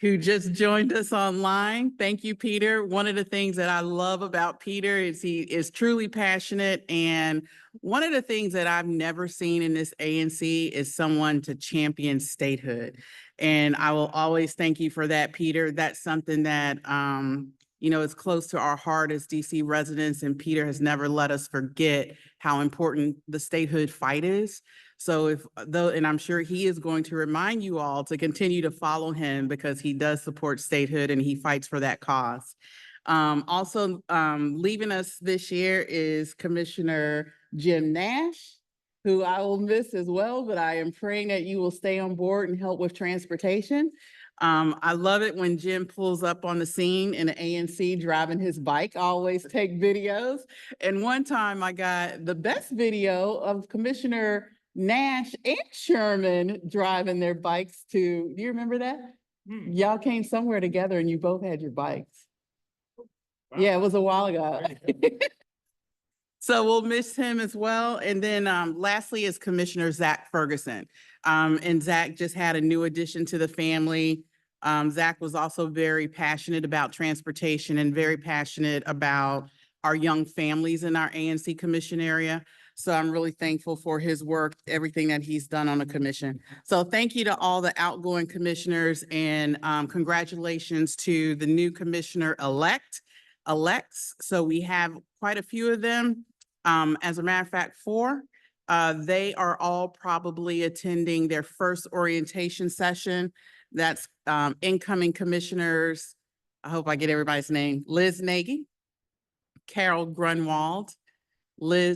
who just joined us online. Thank you, Peter. One of the things that I love about Peter is he is truly passionate. And one of the things that I've never seen in this ANC is someone to champion statehood. And I will always thank you for that, Peter. That's something that, is close to our heart as DC residents. And Peter has never let us forget how important the statehood fight is. So and I'm sure he is going to remind you all to continue to follow him because he does support statehood and he fights for that cause. Also leaving us this year is Commissioner Jim Nash, who I will miss as well, but I am praying that you will stay on board and help with transportation. I love it when Jim pulls up on the scene in the ANC driving his bike. I always take videos. And one time I got the best video of Commissioner Nash and Sherman driving their bikes do you remember that? Y'all came somewhere together and you both had your bikes. Wow. Yeah, it was a while ago. So we'll miss him as well. And then lastly is Commissioner Zach Ferguson. And Zach just had a new addition to the family. Zach was also very passionate about transportation and very passionate about our young families in our ANC commission area. So I'm really thankful for his work, everything that he's done on the commission. So thank you to all the outgoing commissioners and congratulations to the new commissioner-elects. So we have quite a few of them. As a matter of fact, 4. They are all probably attending their first orientation session. That's incoming commissioners. I hope I get everybody's name. Liz Nagy, Carol Grunwald, Laura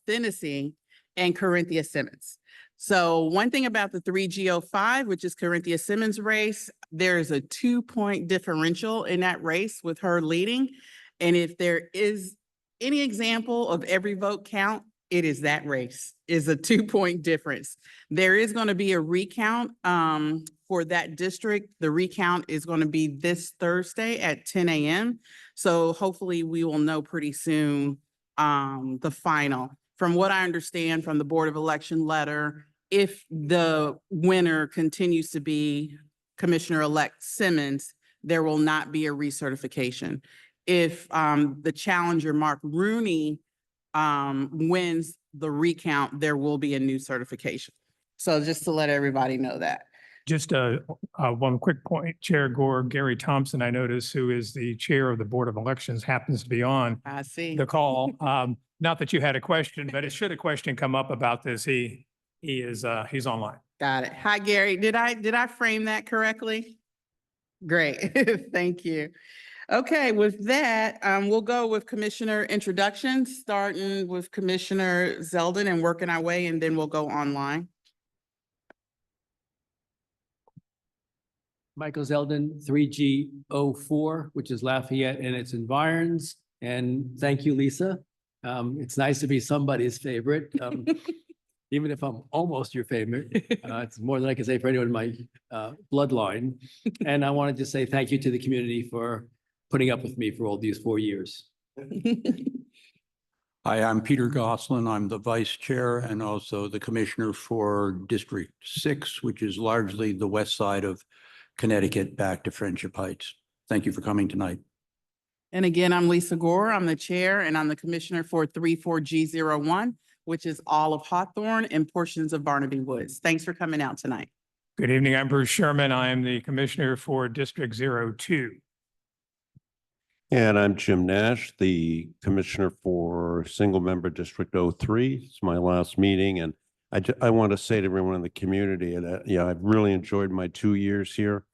Finnessy, and Corinthia Simmons. So one thing about the 3G05, which is Corinthia Simmons' race, there is a 2-point differential in that race with her leading. And if there is any example of every vote count, it is that race, is a 2-point difference. There is going to be a recount for that district. The recount is going to be this Thursday at 10 a.m. So hopefully we will know pretty soon the final. From what I understand from the Board of Election letter, if the winner continues to be Commissioner-elect Simmons, there will not be a recertification. If the challenger, Mark Rooney, wins the recount, there will be a new certification. So just to let everybody know that. Just one quick point, Chair Gore, Gary Thompson, I notice, who is the chair of the Board of Elections, happens to be on the call. Not that you had a question, but should a question come up about this, he's online. Got it. Hi, Gary. Did I frame that correctly? Great. Thank you. Okay, with that, we'll go with commissioner introductions, starting with Commissioner Zeldin and working our way, and then we'll go online. Michael Zeldin, 3G04, which is Lafayette and its environs. And thank you, Lisa. It's nice to be somebody's favorite, even if I'm almost your favorite. It's more than I can say for anyone in my bloodline. And I wanted to say thank you to the community for putting up with me for all these 4 years. Hi, I'm Peter Gosselin. I'm the vice chair and also the commissioner for District 6, which is largely the west side of Connecticut back to Friendship Heights. Thank you for coming tonight. And again, I'm Lisa Gore. I'm the chair and I'm the commissioner for 34G01, which is all of Hawthorne and portions of Barnaby Woods. Thanks for coming out tonight. Good evening. I'm Bruce Sherman. I am the commissioner for District 02. And I'm Jim Nash, the commissioner for single member District 03. It's my last meeting. And I want to say to everyone in the community that, I've really enjoyed my 2 years here.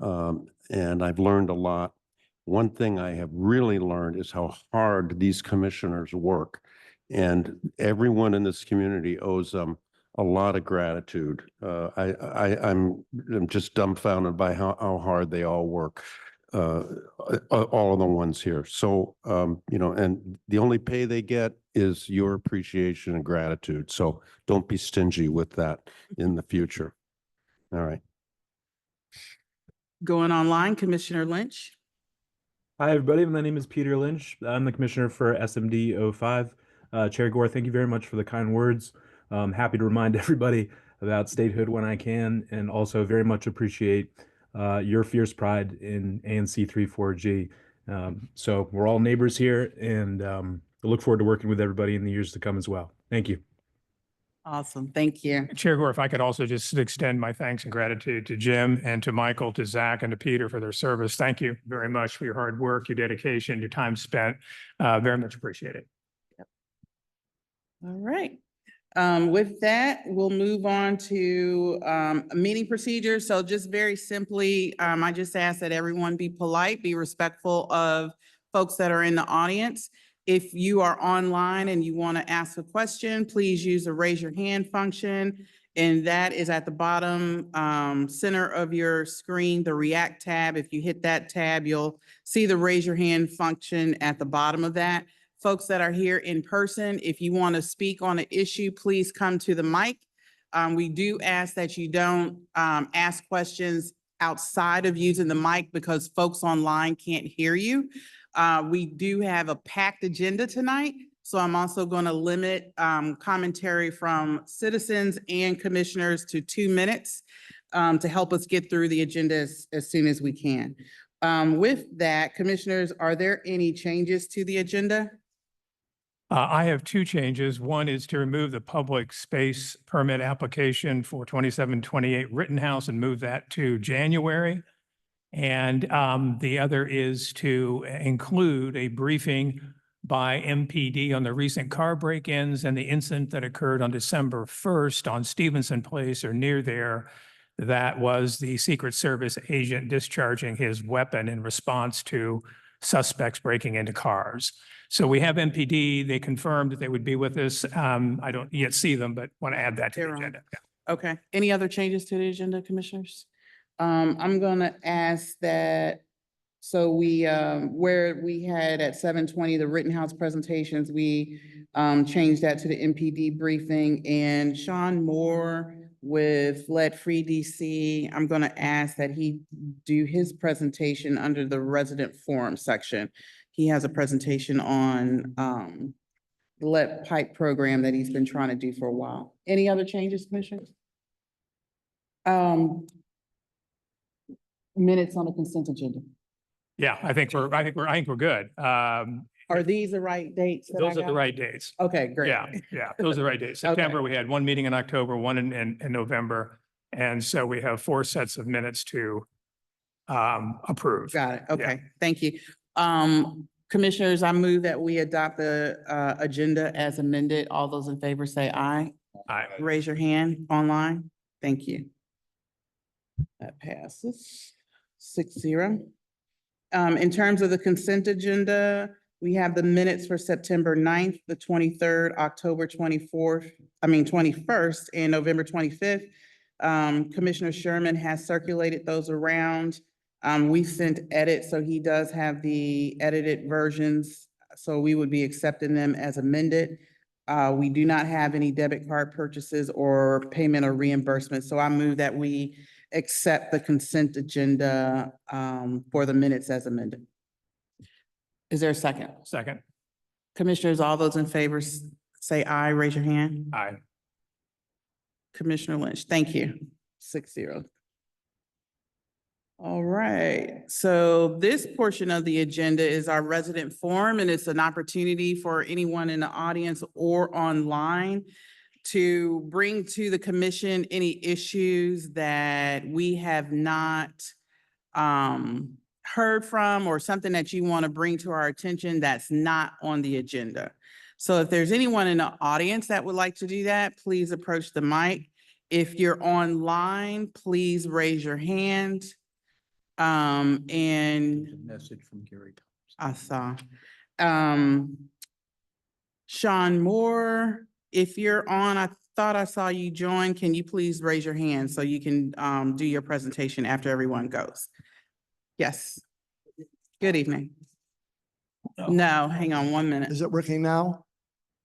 And I've learned a lot. One thing I have really learned is how hard these commissioners work. And everyone in this community owes them a lot of gratitude. I'm just dumbfounded by how hard they all work. All of the ones here. So, and the only pay they get is your appreciation and gratitude. So don't be stingy with that in the future. All right. Going online, Commissioner Lynch. Hi, everybody. My name is Peter Lynch. I'm the commissioner for SMD 05. Chair Gore, thank you very much for the kind words. Happy to remind everybody about statehood when I can, and also very much appreciate your fierce pride in ANC 34G. So we're all neighbors here, and I look forward to working with everybody in the years to come as well. Thank you. Awesome. Thank you. Chair Gore, if I could also just extend my thanks and gratitude to Jim and to Michael, to Zach and to Peter for their service. Thank you very much for your hard work, your dedication, your time spent. Very much appreciated. All right. With that, we'll move on to meeting procedures. So just very simply, I just ask that everyone be polite, be respectful of folks that are in the audience. If you are online and you want to ask a question, please use the raise your hand function. And that is at the bottom center of your screen, the React tab. If you hit that tab, you'll see the raise your hand function at the bottom of that. Folks that are here in person, if you want to speak on an issue, please come to the mic. We do ask that you don't ask questions outside of using the mic because folks online can't hear you. We do have a packed agenda tonight, so I'm also going to limit commentary from citizens and commissioners to 2 minutes to help us get through the agenda as soon as we can. With that, commissioners, are there any changes to the agenda? I have two changes. One is to remove the public space permit application for 2728 Rittenhouse and move that to January. And the other is to include a briefing by MPD on the recent car break-ins and the incident that occurred on December 1st on Stevenson Place or near there. That was the Secret Service agent discharging his weapon in response to suspects breaking into cars. So we have MPD. They confirmed that they would be with us. I don't yet see them, but want to add that to the agenda. Okay. Any other changes to the agenda, commissioners? I'm gonna ask that, so we, where we had at 7:20, the Rittenhouse presentations, we changed that to the MPD briefing, and Sean Moore with Lead-Free DC, I'm gonna ask that he do his presentation under the resident forum section. He has a presentation on the lead pipe program that he's been trying to do for a while. Any other changes, commissioners? Minutes on the consent agenda. Yeah, I think we're good. Are these the right dates? that I Those are the got? right dates. Okay, great. Yeah, those are the right dates. September, we had one meeting in October, one in November. And so we have 4 sets of minutes to approve. Got it. Okay, thank you. Commissioners, I move that we adopt the agenda as amended. All those in favor say aye. Aye. Raise your hand online. Thank you. That passes 6-0. In terms of the consent agenda, we have the minutes for September 9th, the 23rd, October 21st, and November 25th. Commissioner Sherman has circulated those around. We sent edits, so he does have the edited versions, so we would be accepting them as amended. We do not have any debit card purchases or payment or reimbursement, so I move that we accept the consent agenda for the minutes as amended. Is there a second? Second. Commissioners, all those in favor say aye, raise your hand. Aye. Commissioner Lynch, thank you. 6-0. All right, so this portion of the agenda is our resident forum, and it's an opportunity for anyone in the audience or online to bring to the commission any issues that we have not heard from, or something that you want to bring to our attention that's not on the agenda. So if there's anyone in the audience that would like to do that, please approach the mic. If you're online, please raise your hand. And Message from Gary. I saw, Sean Moore, if you're on, I thought I saw you join. Can you please raise your hand so you can do your presentation after everyone goes? Yes. Good evening. No, hang on 1 minute. Is it working now?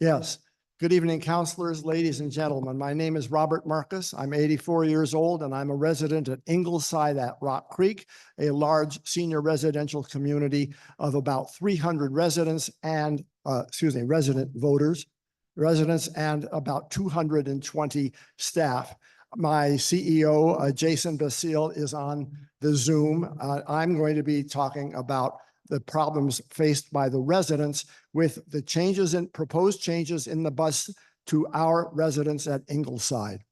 Yes. Good evening, counselors, ladies and gentlemen. My name is Robert Marcus. I'm 84 years old and I'm a resident at Ingleside at Rock Creek, a large senior residential community of about 300 residents and, resident voters, residents and about 220 staff. my CEO, Jason Basile, is on the Zoom. I'm going to be talking about the problems faced by the residents with the proposed changes in the bus to our residents at Ingleside.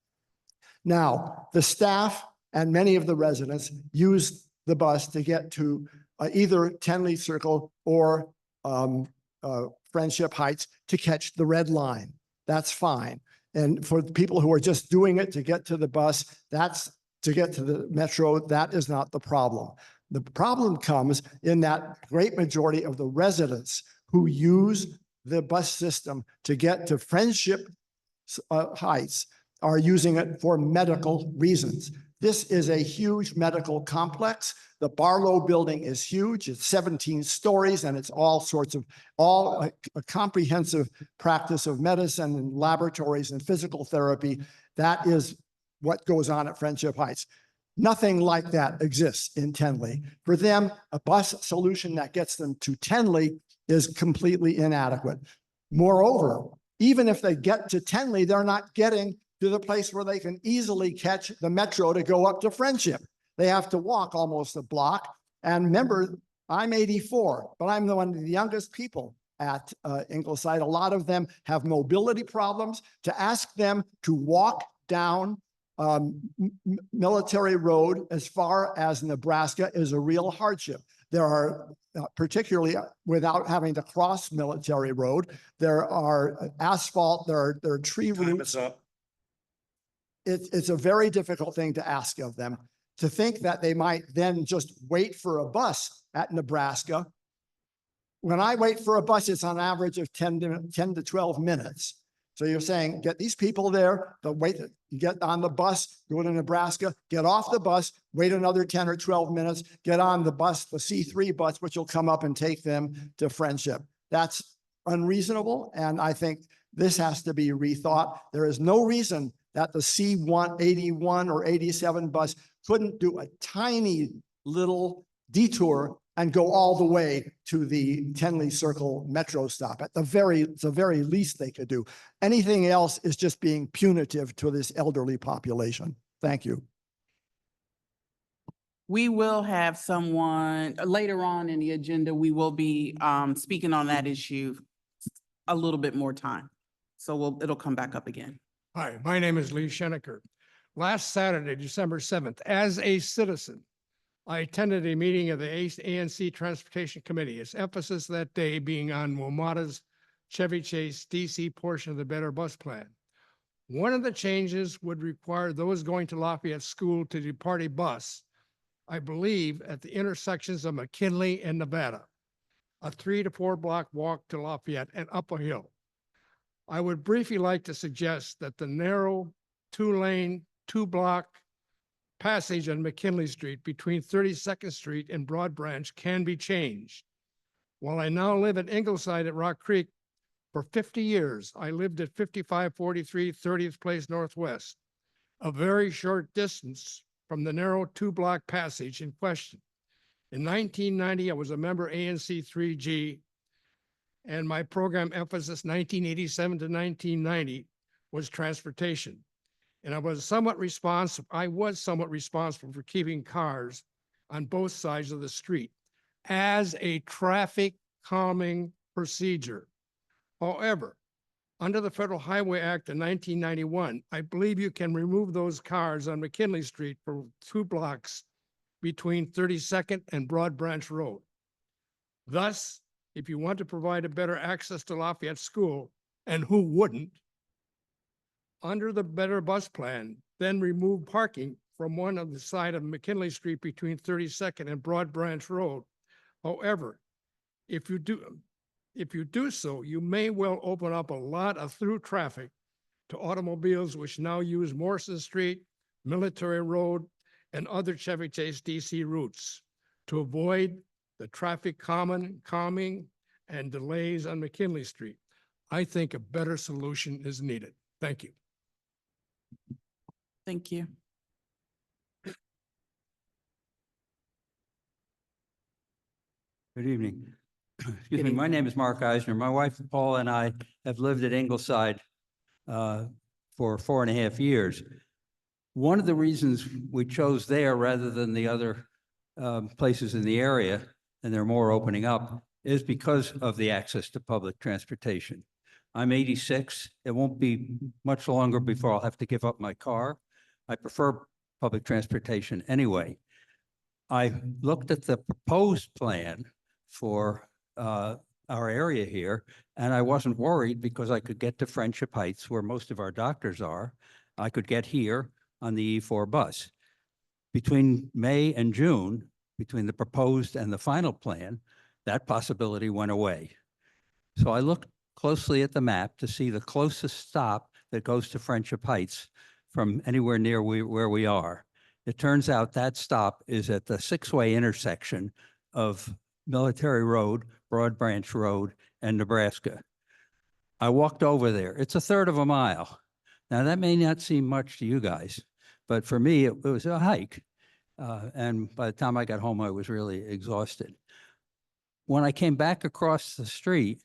Now, the staff and many of the residents use the bus to get to either Tenley Circle or Friendship Heights to catch the red line. That's fine. And for the people who are just doing it to get to the bus, to get to the metro, that is not the problem. The problem comes in that great majority of the residents who use the bus system to get to Friendship Heights are using it for medical reasons. This is a huge medical complex. The Barlow building is huge. It's 17 stories, and it's all a comprehensive practice of medicine and laboratories and physical therapy. That is what goes on at Friendship Heights. Nothing like that exists in Tenley. For them, a bus solution that gets them to Tenley is completely inadequate. Moreover, even if they get to Tenley, they're not getting to the place where they can easily catch the metro to go up to Friendship. They have to walk almost a block. And remember, I'm 84, but I'm one of the youngest people at Ingleside. A lot of them have mobility problems. To ask them to walk down Military Road as far as Nebraska is a real hardship. There are, particularly without having to cross Military Road, there are asphalt, there are tree roots. It's a very difficult thing to ask of them. To think that they might then just wait for a bus at Nebraska. When I wait for a bus, it's on average of 10 to 12 minutes. So you're saying, get these people there, get on the bus, go to Nebraska, get off the bus, wait another 10 or 12 minutes, get on the bus, the C3 bus, which will come up and take them to Friendship. That's unreasonable. And I think this has to be rethought. There is no reason that the C181 or 87 bus couldn't do a tiny little detour and go all the way to the Tenley Circle metro stop. At the very least they could do. Anything else is just being punitive to this elderly population. Thank you. We will have someone later on in the agenda. We will be speaking on that issue a little bit more time. So it'll come back up again. Hi, my name is Lee Schenecker. Last Saturday, December 7th, as a citizen, I attended a meeting of the ANC Transportation Committee. Its emphasis that day being on WMATA's Chevy Chase DC portion of the Better Bus Plan. One of the changes would require those going to Lafayette School to depart a bus, I believe, at the intersections of McKinley and Nevada, a 3 to 4 block walk to Lafayette and up a hill. I would briefly like to suggest that the narrow 2-lane, 2-block passage on McKinley Street between 32nd Street and Broad Branch can be changed. While I now live at Ingleside at Rock Creek, for 50 years, I lived at 5543 30th Place Northwest, a very short distance from the narrow 2-block passage in question. In 1990, I was a member ANC 3G, and my program emphasis 1987 to 1990 was transportation. And I was somewhat responsible for keeping cars on both sides of the street as a traffic calming procedure. However, under the Federal Highway Act of 1991, I believe you can remove those cars on McKinley Street for 2 blocks between 32nd and Broad Branch Road. Thus, if you want to provide a better access to Lafayette School, and who wouldn't, under the Better Bus Plan, then remove parking from one on the side of McKinley Street between 32nd and Broad Branch Road. However, if you do so, you may well open up a lot of through traffic to automobiles which now use Morrison Street, Military Road, and other Chevy Chase DC routes to avoid the traffic calming and delays on McKinley Street. I think a better solution is needed. Thank you. Thank you. Good evening. Excuse me. My name is Mark Eisner. My wife Paul and I have lived at Ingleside for 4.5 years. One of the reasons we chose there rather than the other places in the area, and there are more opening up, is because of the access to public transportation. I'm 86. It won't be much longer before I'll have to give up my car. I prefer public transportation anyway. I looked at the proposed plan for our area here, and I wasn't worried because I could get to Friendship Heights, where most of our doctors are. I could get here on the E4 bus. Between May and June, between the proposed and the final plan, that possibility went away. So I looked closely at the map to see the closest stop that goes to Friendship Heights from anywhere near where we are. It turns out that stop is at the six-way intersection of Military Road, Broad Branch Road, and Nebraska. I walked over there. It's a third of a mile. Now, that may not seem much to you guys, but for me, it was a hike. And by the time I got home, I was really exhausted. When I came back across the street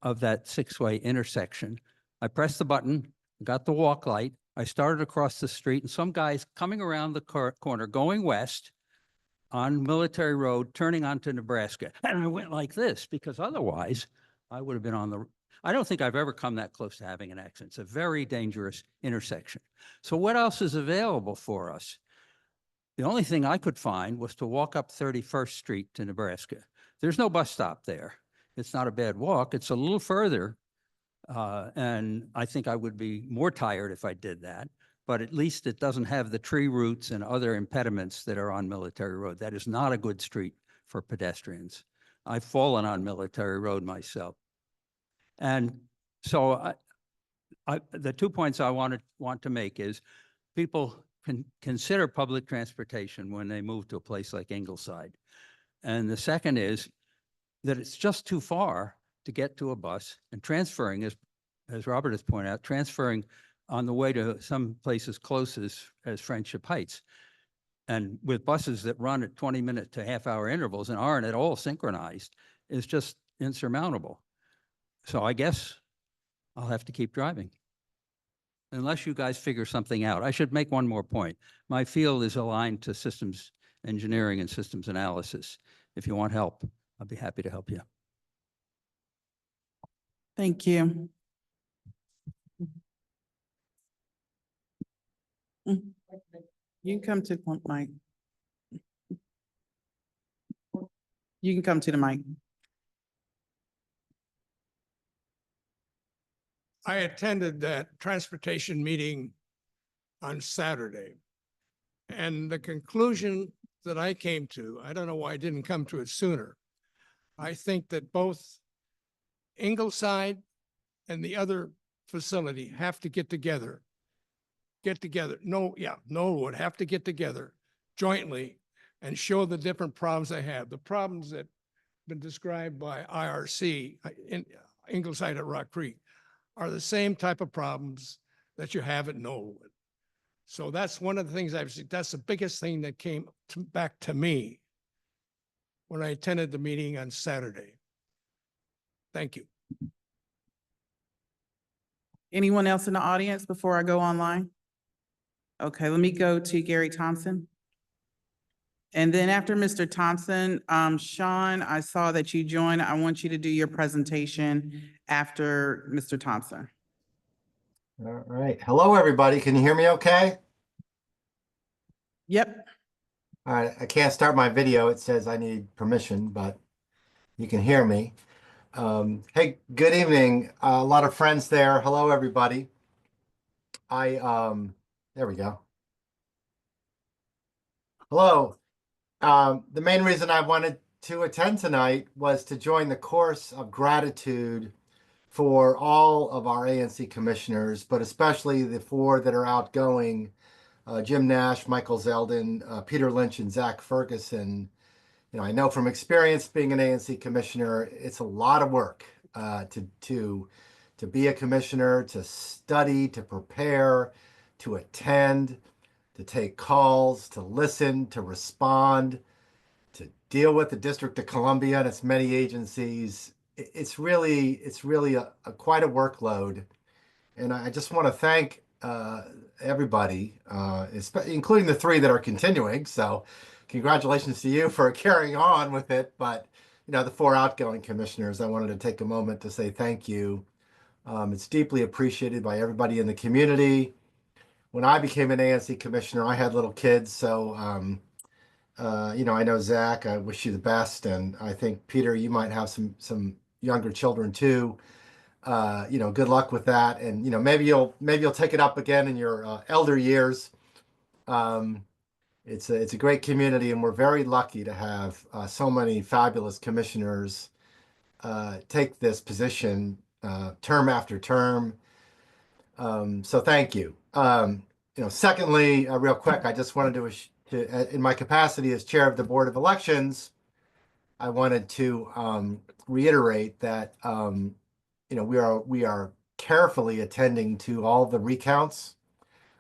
of that six-way intersection, I pressed the button, got the walk light. I started across the street, and some guys coming around the corner, going west on Military Road, turning onto Nebraska. And I went like this because otherwise I would have been on the, I don't think I've ever come that close to having an accident. It's a very dangerous intersection. So what else is available for us? The only thing I could find was to walk up 31st Street to Nebraska. There's no bus stop there. It's not a bad walk. It's a little further. And I think I would be more tired if I did that, but at least it doesn't have the tree roots and other impediments that are on Military Road. That is not a good street for pedestrians. I've fallen on Military Road myself. And so the 2 points I want to make is people can consider public transportation when they move to a place like Ingleside. And the second is that it's just too far to get to a bus, and transferring, as Robert has pointed out, transferring on the way to some places close as Friendship Heights. And with buses that run at 20-minute to half-hour intervals and aren't at all synchronized is just insurmountable. So I guess I'll have to keep driving unless you guys figure something out. I should make one more point. My field is aligned to systems engineering and systems analysis. If you want help, I'll be happy to help you. Thank you. You can come to the mic. You can come to the mic. I attended that transportation meeting on Saturday. And the conclusion that I came to, I don't know why I didn't come to it sooner. I think that both Ingleside and the other facility have to get together. Noel would have to get together jointly and show the different problems they have. The problems that have been described by IRC in Ingleside at Rock Creek are the same type of problems that you have at Knollwood. So that's one of the things I've seen. That's the biggest thing that came back to me when I attended the meeting on Saturday. Thank you. Anyone else in the audience before I go online? Okay, let me go to Gary Thompson. And then after Mr. Thompson, Sean, I saw that you joined. I want you to do your presentation after Mr. Thompson. All right. Hello, everybody. Can you hear me okay? Yep. All right. I can't start my video. It says I need permission, but you can hear me. Hey, good evening. A lot of friends there. Hello, everybody. There we go. Hello. The main reason I wanted to attend tonight was to join the course of gratitude for all of our ANC commissioners, but especially the four that are outgoing, Jim Nash, Michael Zeldin, Peter Lynch, and Zach Ferguson. You know, I know from experience being an ANC commissioner, it's a lot of work to be a commissioner, to study, to prepare, to attend, to take calls, to listen, to respond, to deal with the District of Columbia and its many agencies. It's really quite a workload. And I just want to thank everybody, including the three that are continuing. So congratulations to you for carrying on with it. But, the four outgoing commissioners, I wanted to take a moment to say thank you. It's deeply appreciated by everybody in the community. When I became an ANC commissioner, I had little kids. So, I know Zach, I wish you the best. And I think, Peter, you might have some younger children too. Good luck with that. And, maybe you'll take it up again in your elder years. It's a great community, and we're very lucky to have so many fabulous commissioners take this position term after term. So thank you. Secondly, real quick, I just wanted to, in my capacity as chair of the Board of Elections, I wanted to reiterate that we are carefully attending to all the recounts.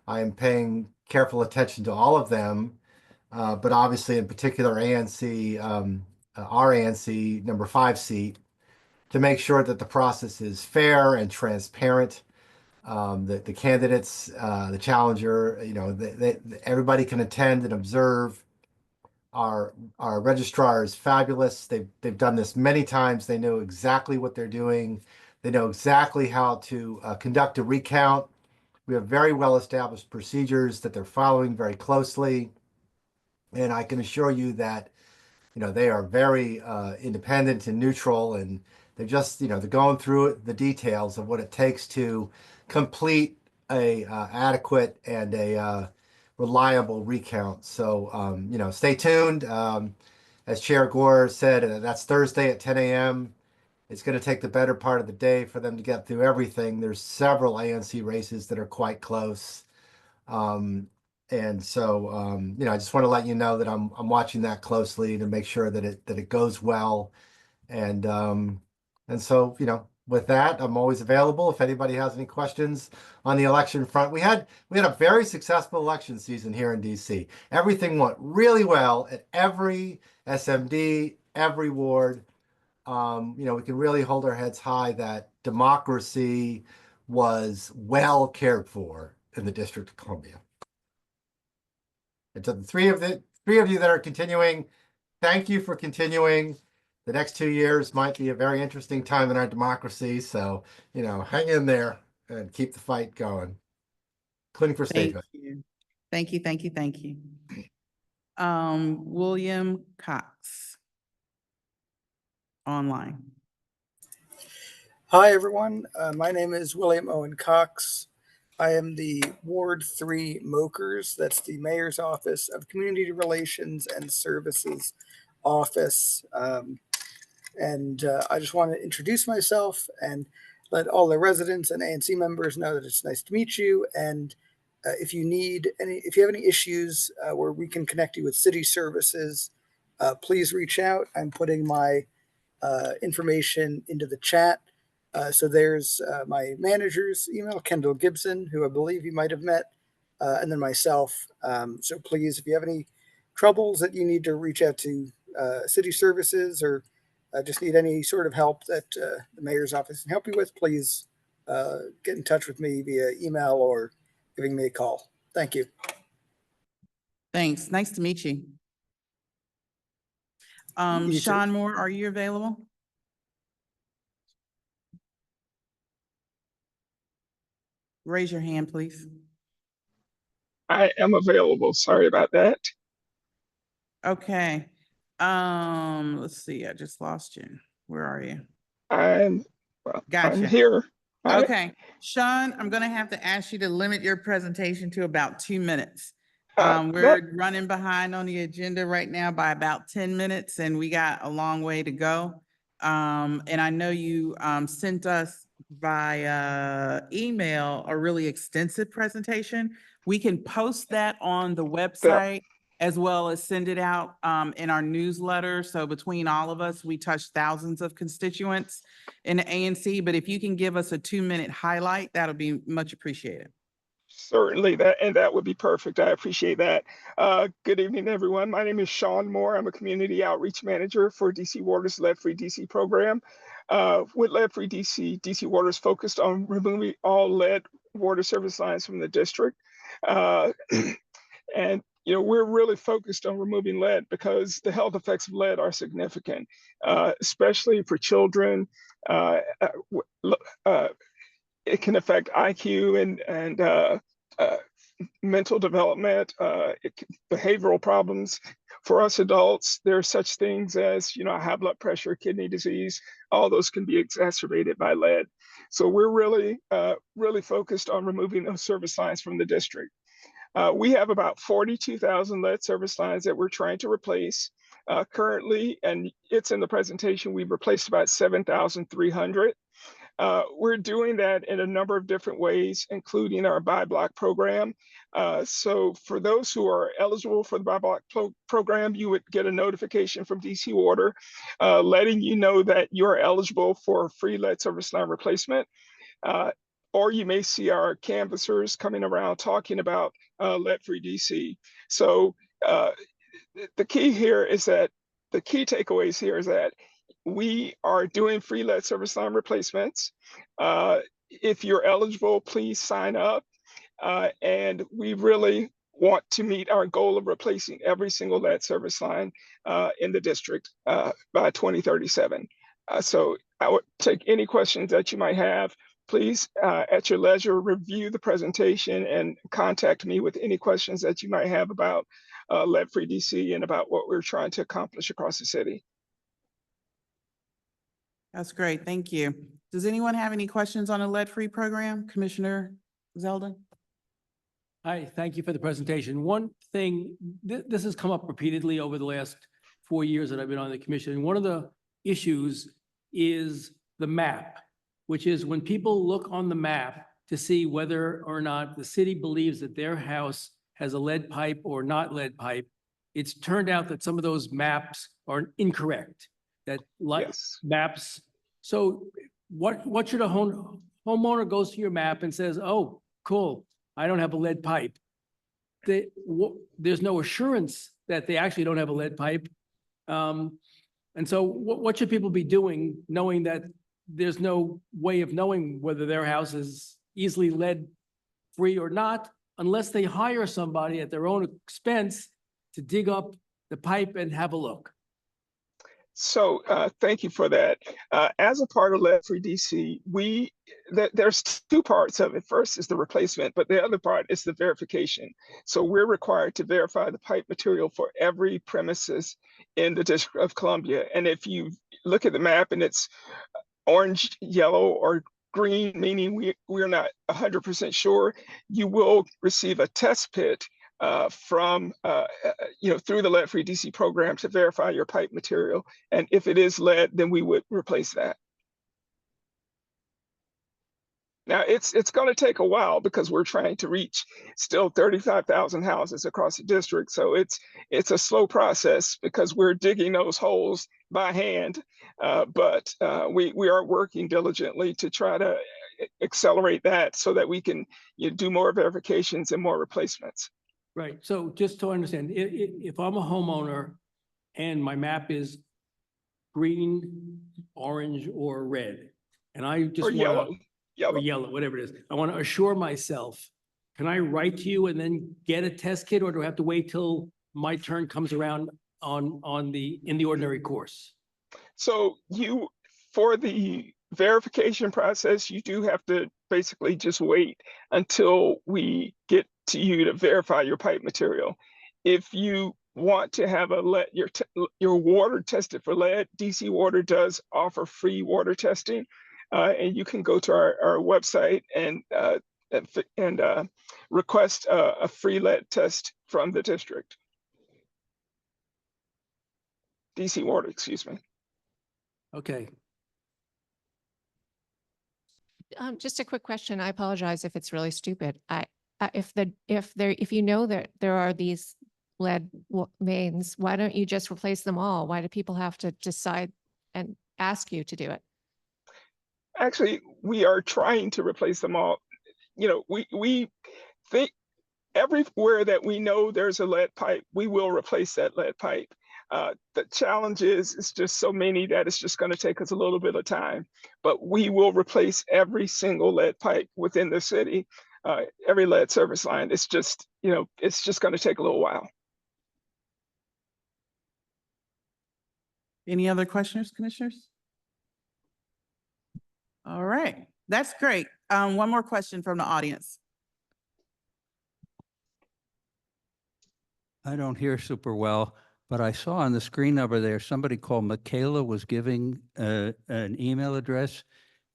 I am paying careful attention to all of them, but obviously, in particular, ANC, our ANC number 5 seat, to make sure that the process is fair and transparent. The candidates, the challenger, everybody can attend and observe. Our registrar is fabulous. They've done this many times. They know exactly what they're doing. They know exactly how to conduct a recount. We have very well established procedures that they're following very closely. And I can assure you that, they are very independent and neutral, and they're just, they're going through the details of what it takes to complete a adequate and a reliable recount. So, stay tuned. As Chair Gore said, that's Thursday at 10 a.m. It's going to take the better part of the day for them to get through everything. There's several ANC races that are quite close. And so, I just want to let you know that I'm watching that closely to make sure that it goes well. And so, with that, I'm always available if anybody has any questions on the election front. We had a very successful election season here in DC. Everything went really well at every SMD, every ward. We can really hold our heads high that democracy was well cared for in the District of Columbia. And to the three of you that are continuing, thank you for continuing. The next 2 years might be a very interesting time in our democracy. So, hang in there and keep the fight going, including for statehood. Thank you. Thank you. Thank you. William Cox. Online. Hi, everyone. My name is William Owen Cox. I am the Ward 3 MOKers. That's the Mayor's Office of Community Relations and Services Office. And I just want to introduce myself and let all the residents and ANC members know that it's nice to meet you. And if you have any issues where we can connect you with city services, please reach out. I'm putting my information into the chat. So there's my manager's email, Kendall Gibson, who I believe you might have met, and then myself. So please, if you have any troubles that you need to reach out to city services or just need any sort of help that the mayor's office can help you with, please get in touch with me via email or giving me a call. Thank you. Thanks. Nice to meet you. Sean Moore, are you available? Raise your hand, please. I am available. Sorry about that. Okay. Let's see. I just lost you. Where are you? I'm here. Okay. Sean, I'm going to have to ask you to limit your presentation to about 2 minutes. We're running behind on the agenda right now by about 10 minutes, and we got a long way to go. And I know you sent us via email a really extensive presentation. We can post that on the website as well as send it out in our newsletter. So between all of us, we touch thousands of constituents in the ANC. But if you can give us a 2-minute highlight, that'll be much appreciated. Certainly, that would be perfect. I appreciate that. Good evening, everyone. My name is Sean Moore. I'm a community outreach manager for DC Water's Lead Free DC program. With Lead Free DC, DC Water is focused on removing all lead water service lines from the district. And we're really focused on removing lead because the health effects of lead are significant, especially for children. It can affect IQ and mental development, behavioral problems. For us adults, there are such things as high blood pressure, kidney disease. All those can be exacerbated by lead. So we're really focused on removing those service lines from the district. We have about 42,000 lead service lines that we're trying to replace currently, and it's in the presentation. We've replaced about 7,300. We're doing that in a number of different ways, including our buy block program. So for those who are eligible for the buy block program, you would get a notification from DC Water letting you know that you're eligible for free lead service line replacement. Or you may see our canvassers coming around talking about lead-free DC. So the key takeaways here is that we are doing free lead service line replacements. If you're eligible, please sign up. And we really want to meet our goal of replacing every single lead service line in the district by 2037. So I would take any questions that you might have. Please, at your leisure, review the presentation and contact me with any questions that you might have about lead-free DC and about what we're trying to accomplish across the city. That's great. Thank you. Does anyone have any questions on the lead-free program? Commissioner Zeldin? Hi, thank you for the presentation. One thing, this has come up repeatedly over the last 4 years that I've been on the commission. One of the issues is the map, which is when people look on the map to see whether or not the city believes that their house has a lead pipe or not lead pipe, it's turned out that some of those maps are incorrect. That maps. So what should a homeowner goes to your map and says, oh, cool, I don't have a lead pipe. There's no assurance that they actually don't have a lead pipe. And so what should people be doing knowing that there's no way of knowing whether their house is easily lead free or not, unless they hire somebody at their own expense to dig up the pipe and have a look? So thank you for that. As a part of lead-free DC, there's two parts of it. First is the replacement, but the other part is the verification. So we're required to verify the pipe material for every premises in the District of Columbia. And if you look at the map and it's orange, yellow, or green, meaning we're not 100% sure, you will receive a test pit from through the lead-free DC program to verify your pipe material. And if it is lead, then we would replace that. Now it's going to take a while because we're trying to reach still 35,000 houses across the district. So it's a slow process because we're digging those holes by hand. But we are working diligently to try to accelerate that so that we can do more verifications and more replacements. Right. So just to understand, if I'm a homeowner and my map is green, orange, or red, and I just want yellow, yellow, whatever it is, I want to assure myself, can I write to you and then get a test kit, or do I have to wait till my turn comes around in the ordinary course? So for the verification process, you do have to basically just wait until we get to you to verify your pipe material. If you want to have your water tested for lead, DC Water does offer free water testing, and you can go to our website and request a free lead test from the district. DC Water, excuse me. Okay. Just a quick question. I apologize if it's really stupid. If you know that there are these lead mains, why don't you just replace them all? Why do people have to decide and ask you to do it? Actually, we are trying to replace them all. We think everywhere that we know there's a lead pipe, we will replace that lead pipe. The challenge is it's just so many that it's just going to take us a little bit of time. But we will replace every single lead pipe within the city, every lead service line. It's just, it's just going to take a little while. Any other questions, commissioners? All right, that's great. One more question from the audience. I don't hear super well, but I saw on the screen over there, somebody called Michaela was giving an email address.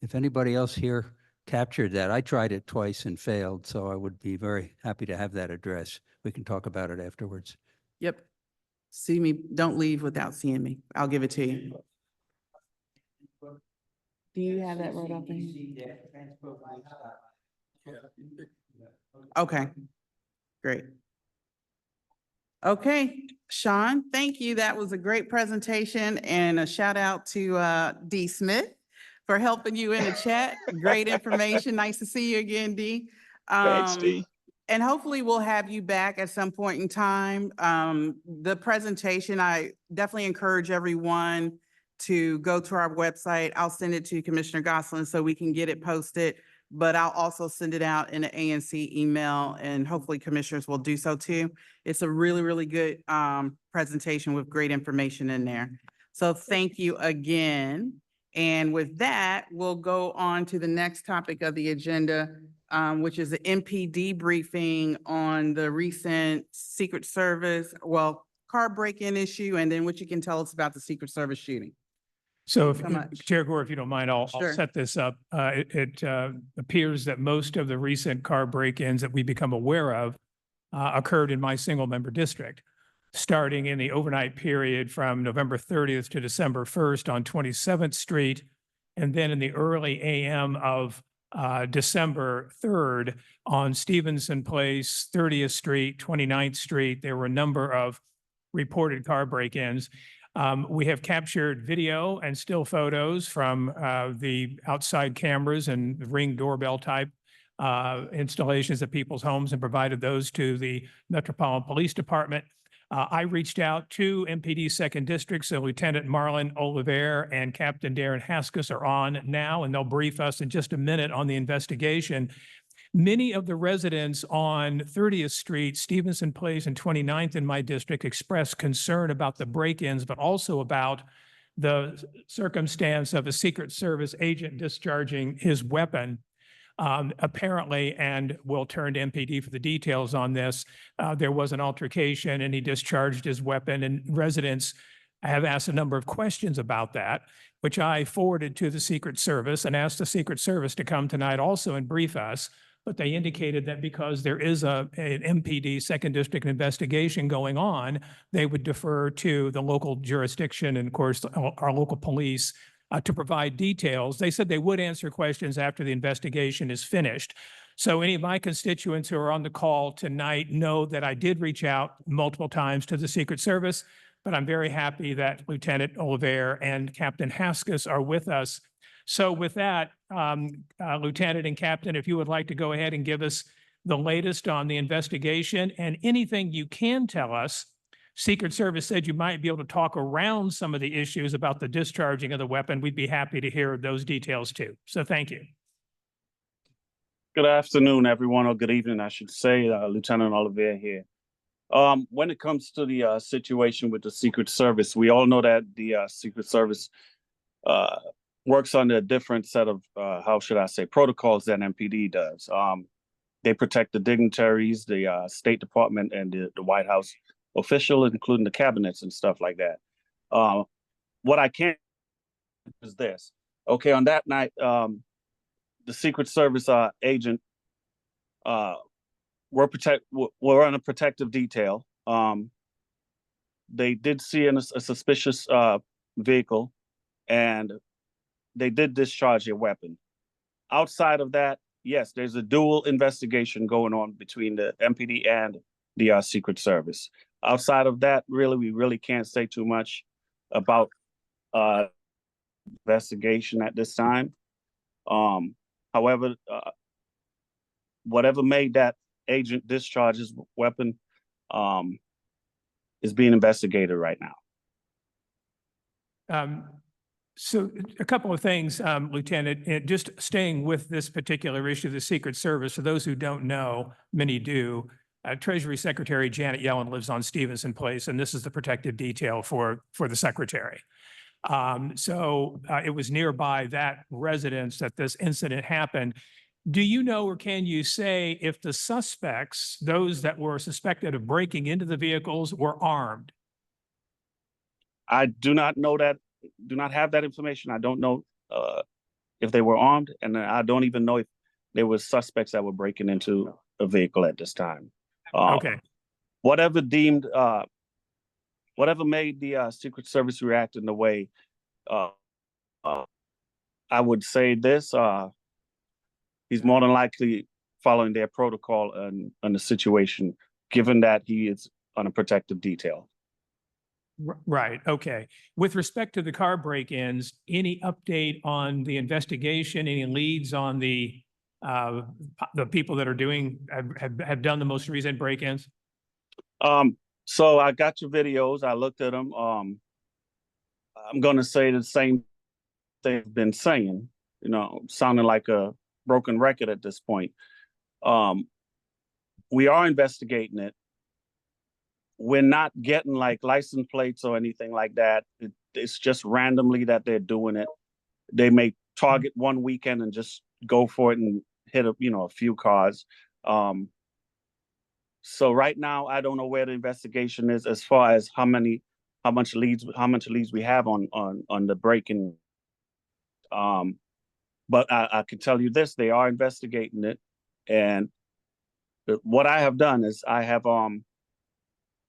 If anybody else here captured that, I tried it twice and failed, so I would be very happy to have that address. We can talk about it afterwards. Yep. See me, don't leave without seeing me. I'll give it to you. Do you have that right off there? Okay, great. Okay, Sean, thank you. That was a great presentation, and a shout out to D. Smith for helping you in the chat. Great information. Nice to see you again, D. Thanks, D. And hopefully we'll have you back at some point in time. The presentation, I definitely encourage everyone to go to our website. I'll send it to Commissioner Gosselin so we can get it posted, but I'll also send it out in an ANC email, and hopefully commissioners will do so too. It's a really, really good presentation with great information in there. So thank you again. And with that, we'll go on to the next topic of the agenda, which is the MPD briefing on the recent Secret Service, car break-in issue, and then what you can tell us about the Secret Service shooting. So if So much. Chair Gore, if you don't mind, I'll Sure. set this up. It appears that most of the recent car break-ins that we become aware of occurred in my single-member district, starting in the overnight period from November 30th to December 1st on 27th Street, and then in the early AM of December 3rd on Stevenson Place, 30th Street, 29th Street. There were a number of reported car break-ins. We have captured video and still photos from the outside cameras and the Ring doorbell type installations at people's homes and provided those to the Metropolitan Police Department. I reached out to MPD Second District, so Lieutenant Marlon Oliver and Captain Darren Haskis are on now, and they'll brief us in just a minute on the investigation. Many of the residents on 30th Street, Stevenson Place, and 29th in my district expressed concern about the break-ins, but also about the circumstance of a Secret Service agent discharging his weapon. Apparently, and we'll turn to MPD for the details on this, there was an altercation and he discharged his weapon, and residents have asked a number of questions about that, which I forwarded to the Secret Service and asked the Secret Service to come tonight also and brief us. But they indicated that because there is an MPD Second District investigation going on, they would defer to the local jurisdiction and, of course, our local police to provide details. They said they would answer questions after the investigation is finished. So any of my constituents who are on the call tonight know that I did reach out multiple times to the Secret Service, but I'm very happy that Lieutenant Oliver and Captain Haskis are with us. So with that, Lieutenant and Captain, if you would like to go ahead and give us the latest on the investigation and anything you can tell us. Secret Service said you might be able to talk around some of the issues about the discharging of the weapon. We'd be happy to hear those details too. So thank you. Good afternoon, everyone, or good evening, I should say. Lieutenant Oliver here. When it comes to the situation with the Secret Service, we all know that the Secret Service works under a different set of, how should I say, protocols than MPD does. They protect the dignitaries, the State Department, and the White House official, including the cabinets and stuff like that. What I can't is this. Okay, on that night, the Secret Service agent were on a protective detail. They did see a suspicious vehicle, and they did discharge a weapon. Outside of that, yes, there's a dual investigation going on between the MPD and the Secret Service. Outside of that, we really can't say too much about investigation at this time. However, whatever made that agent discharge his weapon is being investigated right now. So a couple of things, Lieutenant, just staying with this particular issue, the Secret Service, for those who don't know, many do, Treasury Secretary Janet Yellen lives on Stevenson Place, and this is the protective detail for the secretary. So it was nearby that residence that this incident happened. Do you know, or can you say if the suspects, those that were suspected of breaking into the vehicles, were armed? I do not know that, do not have that information. I don't know if they were armed, and I don't even know if there were suspects that were breaking into a vehicle at this time. Okay. Whatever made the Secret Service react in the way, I would say this, he's more than likely following their protocol in the situation, given that he is on a protective detail. Right. Okay. With respect to the car break-ins, any update on the investigation? Any leads on the people that are doing have done the most recent break-ins? So I got your videos. I looked at them. I'm going to say the same thing they've been saying. You know, sounding like a broken record at this point. We are investigating it. We're not getting like license plates or anything like that. It's just randomly that they're doing it. They may target one weekend and just go for it and hit a few cars. So right now, I don't know where the investigation is as far as how much leads we have on the break-in. But I can tell you this: they are investigating it, and what I have done is I have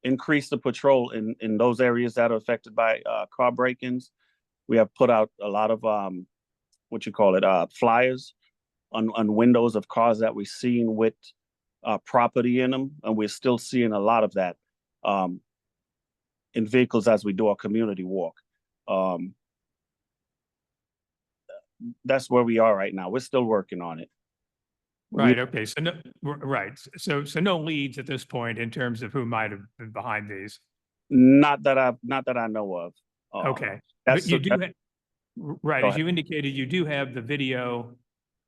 increased the patrol in those areas that are affected by car break-ins. We have put out a lot of flyers on windows of cars that we're seeing with property in them, and we're still seeing a lot of that in vehicles as we do our community walk. That's where we are right now. We're still working on it. Right. Okay. So no, right. So no leads at this point in terms of who might have been behind these. Not that I know of. Okay. But you do. Right. As you indicated, you do have the video.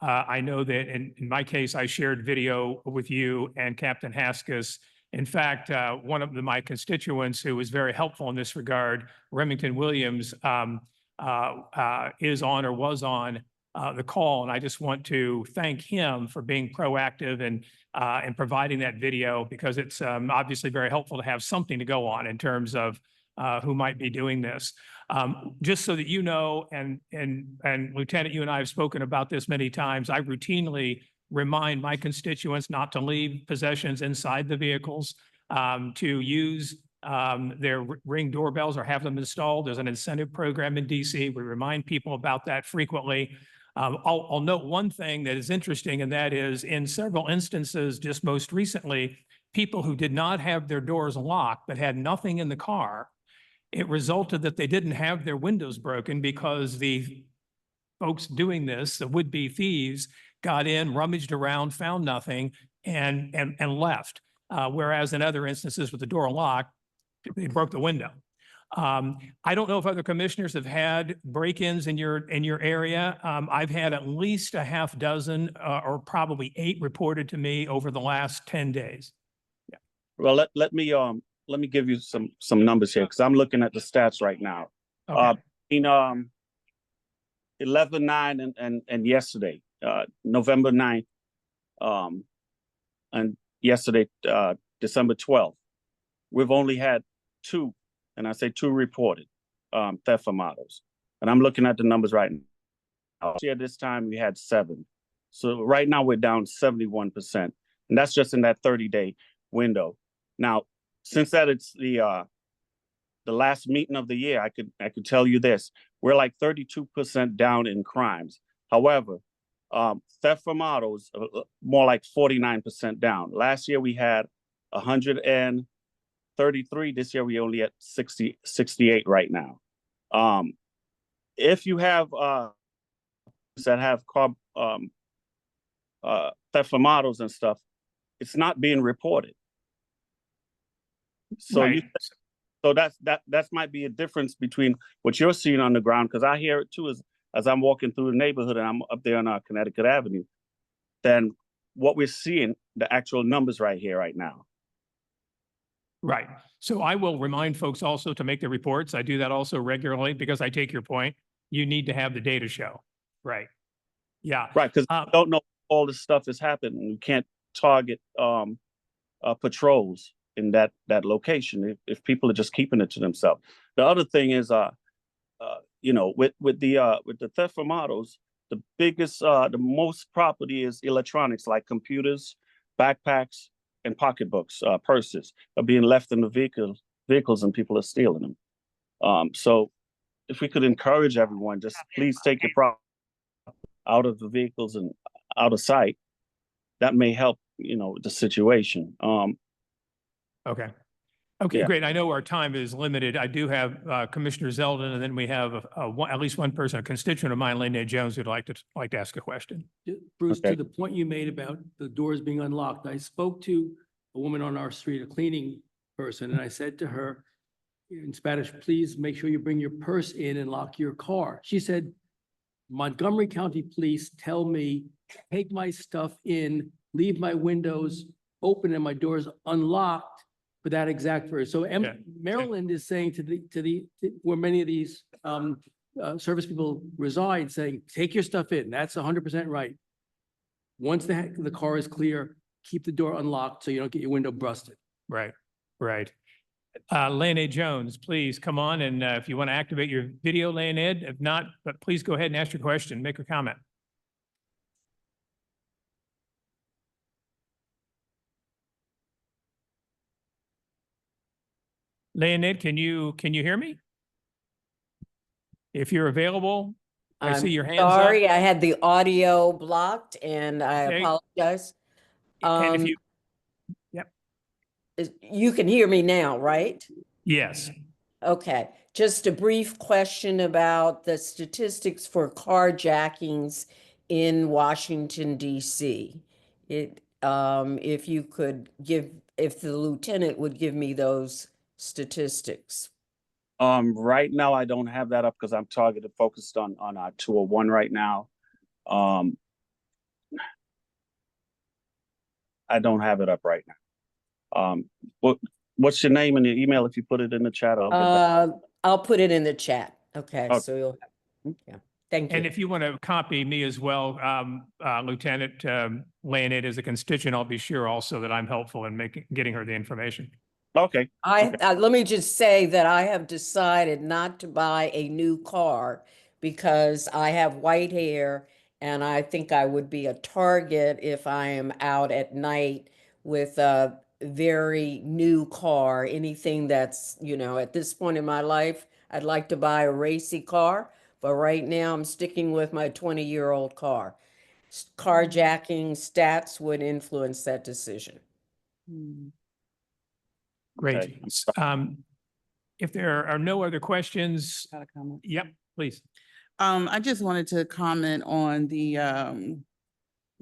I know that in my case, I shared video with you and Captain Haskis. In fact, one of my constituents who was very helpful in this regard, Remington Williams, is on or was on the call. And I just want to thank him for being proactive and providing that video, because it's obviously very helpful to have something to go on in terms of who might be doing this. Just so that you know, and Lieutenant, you and I have spoken about this many times, I routinely remind my constituents not to leave possessions inside the vehicles, to use their Ring doorbells or have them installed. There's an incentive program in DC. We remind people about that frequently. I'll note one thing that is interesting, and that is in several instances, just most recently, people who did not have their doors locked but had nothing in the car, it resulted that they didn't have their windows broken because the folks doing this, the would-be thieves, got in, rummaged around, found nothing, and left. Whereas in other instances with the door locked, they broke the window. I don't know if other commissioners have had break-ins in your area. I've had at least a half dozen or probably 8 reported to me over the last 10 days. Yeah. Well, let me give you some numbers here, because I'm looking at the stats right now. Okay. 11/9 and yesterday, November 9th, and yesterday, December 12th, we've only had 2, and I say 2 reported theft from autos. And I'm looking at the numbers right now. Last year, this time we had 7. So right now we're down 71%. And that's just in that 30-day window. Now, since that it's the last meeting of the year, I could tell you this: we're like 32% down in crimes. However, theft from autos more like 49% down. Last year we had 133. This year we only at 68 right now. If you have that have theft from autos and stuff, it's not being reported. So Right. So that might be a difference between what you're seeing on the ground, because I hear it too as I'm walking through the neighborhood and I'm up there on Connecticut Avenue, than what we're seeing, the actual numbers right here, right now. Right. So I will remind folks also to make the reports. I do that also regularly because I take your point. You need to have the data show. Right. Yeah. Right, because I don't know all this stuff is happening. You can't target patrols in that location if people are just keeping it to themselves. The other thing is, you know, with the theft from autos, the biggest, the most property is electronics like computers, backpacks, and pocketbooks, purses are being left in the vehicles, and people are stealing them. So if we could encourage everyone, just please take your property out of the vehicles and out of sight, that may help, you know, the situation. Okay. Okay, Yeah. great. I know our time is limited. I do have Commissioner Zeldin, and then we have at least one person, a constituent of mine, Lene Jones, who'd like to ask a question. Bruce, Okay. to the point you made about the doors being unlocked, I spoke to a woman on our street, a cleaning person, and I said to her in Spanish, please make sure you bring your purse in and lock your car. She said, Montgomery County Police tell me, take my stuff in, leave my windows open and my doors unlocked for that exact purpose. So Yeah. Maryland is saying where many of these service people reside, saying, take your stuff in. That's 100% right. Once the car is clear, keep the door unlocked so you don't get your window busted. Right, right. Lene Jones, please come on, and if you want to activate your video, Lene, if not, but please go ahead and ask your question, make a comment. Leonid, can you hear me? If you're available, I see your hands up. Sorry, I had the audio blocked and I Okay. apologize. And if you, yep, You can hear me now, right? yes. Okay, just a brief question about the statistics for carjackings in Washington, DC. If you could if the lieutenant would give me those statistics. Right now I don't have that up because I'm focused on our 201 right now. I don't have it up right now. What's your name and your email? If you put it in the chat, I'll get back. I'll put it in the chat. Okay, Okay. so you'll yeah. Thank you. And if you want to copy me as well, Lieutenant, laying it as a constituent, I'll be sure also that I'm helpful in getting her the information. Okay. Let me just say that I have decided not to buy a new car because I have white hair and I think I would be a target if I am out at night with a very new car. Anything that's, at this point in my life, I'd like to buy a racy car, but right now I'm sticking with my 20-year-old car. Carjacking stats would influence that decision. Great. Okay. If there are no other questions, Got a comment? yep, please. I just wanted to comment on the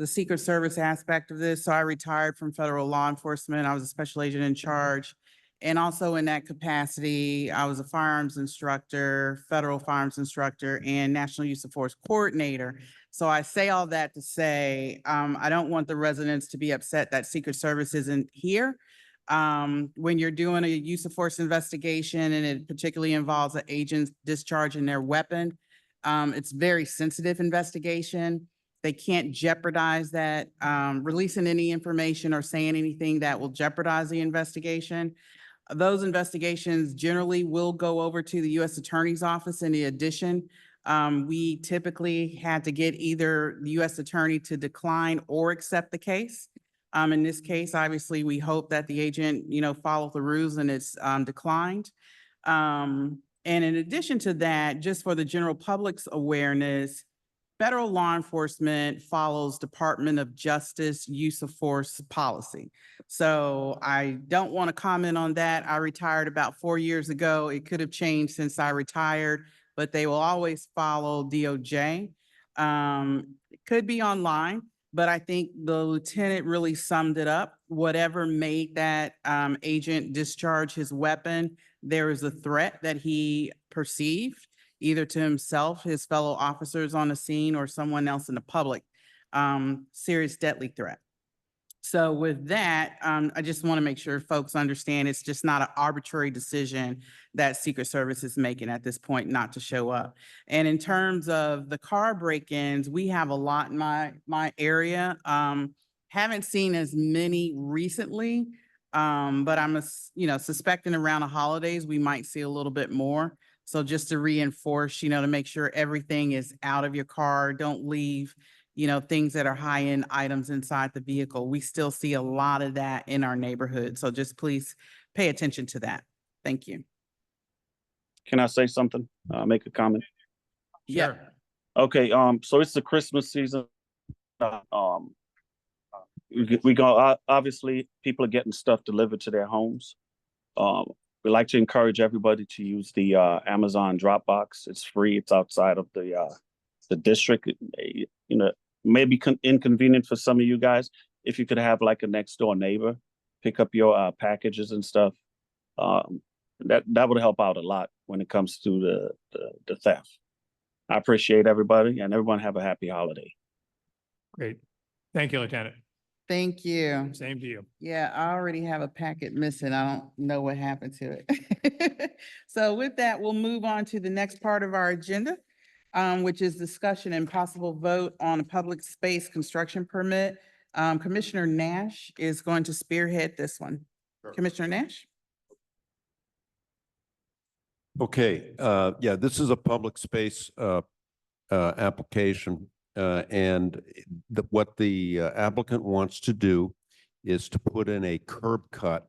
Secret Service aspect of this. So I retired from federal law enforcement. I was a special agent in charge. And also in that capacity, I was a firearms instructor, federal firearms instructor, and National Use of Force coordinator. So I say all that to say, I don't want the residents to be upset that Secret Service isn't here. When you're doing a use of force investigation and it particularly involves an agent discharging their weapon, it's very sensitive investigation. They can't jeopardize that, releasing any information or saying anything that will jeopardize the investigation. Those investigations generally will go over to the U.S. Attorney's Office. In addition, we typically had to get either the U.S. Attorney to decline or accept the case. In this case, obviously, we hope that the agent, follow the rules and it's declined. And in addition to that, just for the general public's awareness, federal law enforcement follows Department of Justice use of force policy. So I don't want to comment on that. I retired about 4 years ago. It could have changed since I retired, but they will always follow DOJ. It could be online, but I think the lieutenant really summed it up. Whatever made that agent discharge his weapon, there is a threat that he perceived, either to himself, his fellow officers on the scene, or someone else in the public. Serious deadly threat. So with that, I just want to make sure folks understand it's just not an arbitrary decision that Secret Service is making at this point not to show up. And in terms of the car break-ins, we have a lot in my area. Haven't seen as many recently, but I'm suspecting around the holidays we might see a little bit more. So just to reinforce, to make sure everything is out of your car, don't leave things that are high-end items inside the vehicle. We still see a lot of that in our neighborhood. So just please pay attention to that. Thank you. Can I say something? Make a comment? Yeah. Sure. Okay, so it's the Christmas season. We go, obviously, people are getting stuff delivered to their homes. We like to encourage everybody to use the Amazon Dropbox. It's free. It's outside of the district. Maybe inconvenient for some of you guys. If you could have like a next door neighbor pick up your packages and stuff, that would help out a lot when it comes to the theft. I appreciate everybody, and everyone have a happy holiday. Great. Thank you, Lieutenant. Thank you. Same to you. Yeah, I already have a packet missing. I don't know what happened to it. So with that, we'll move on to the next part of our agenda, which is discussion and possible vote on a public space construction permit. Commissioner Nash is going to spearhead this one. Sure. Commissioner Nash? Okay, yeah, this is a public space application. And what the applicant wants to do is to put in a curb cut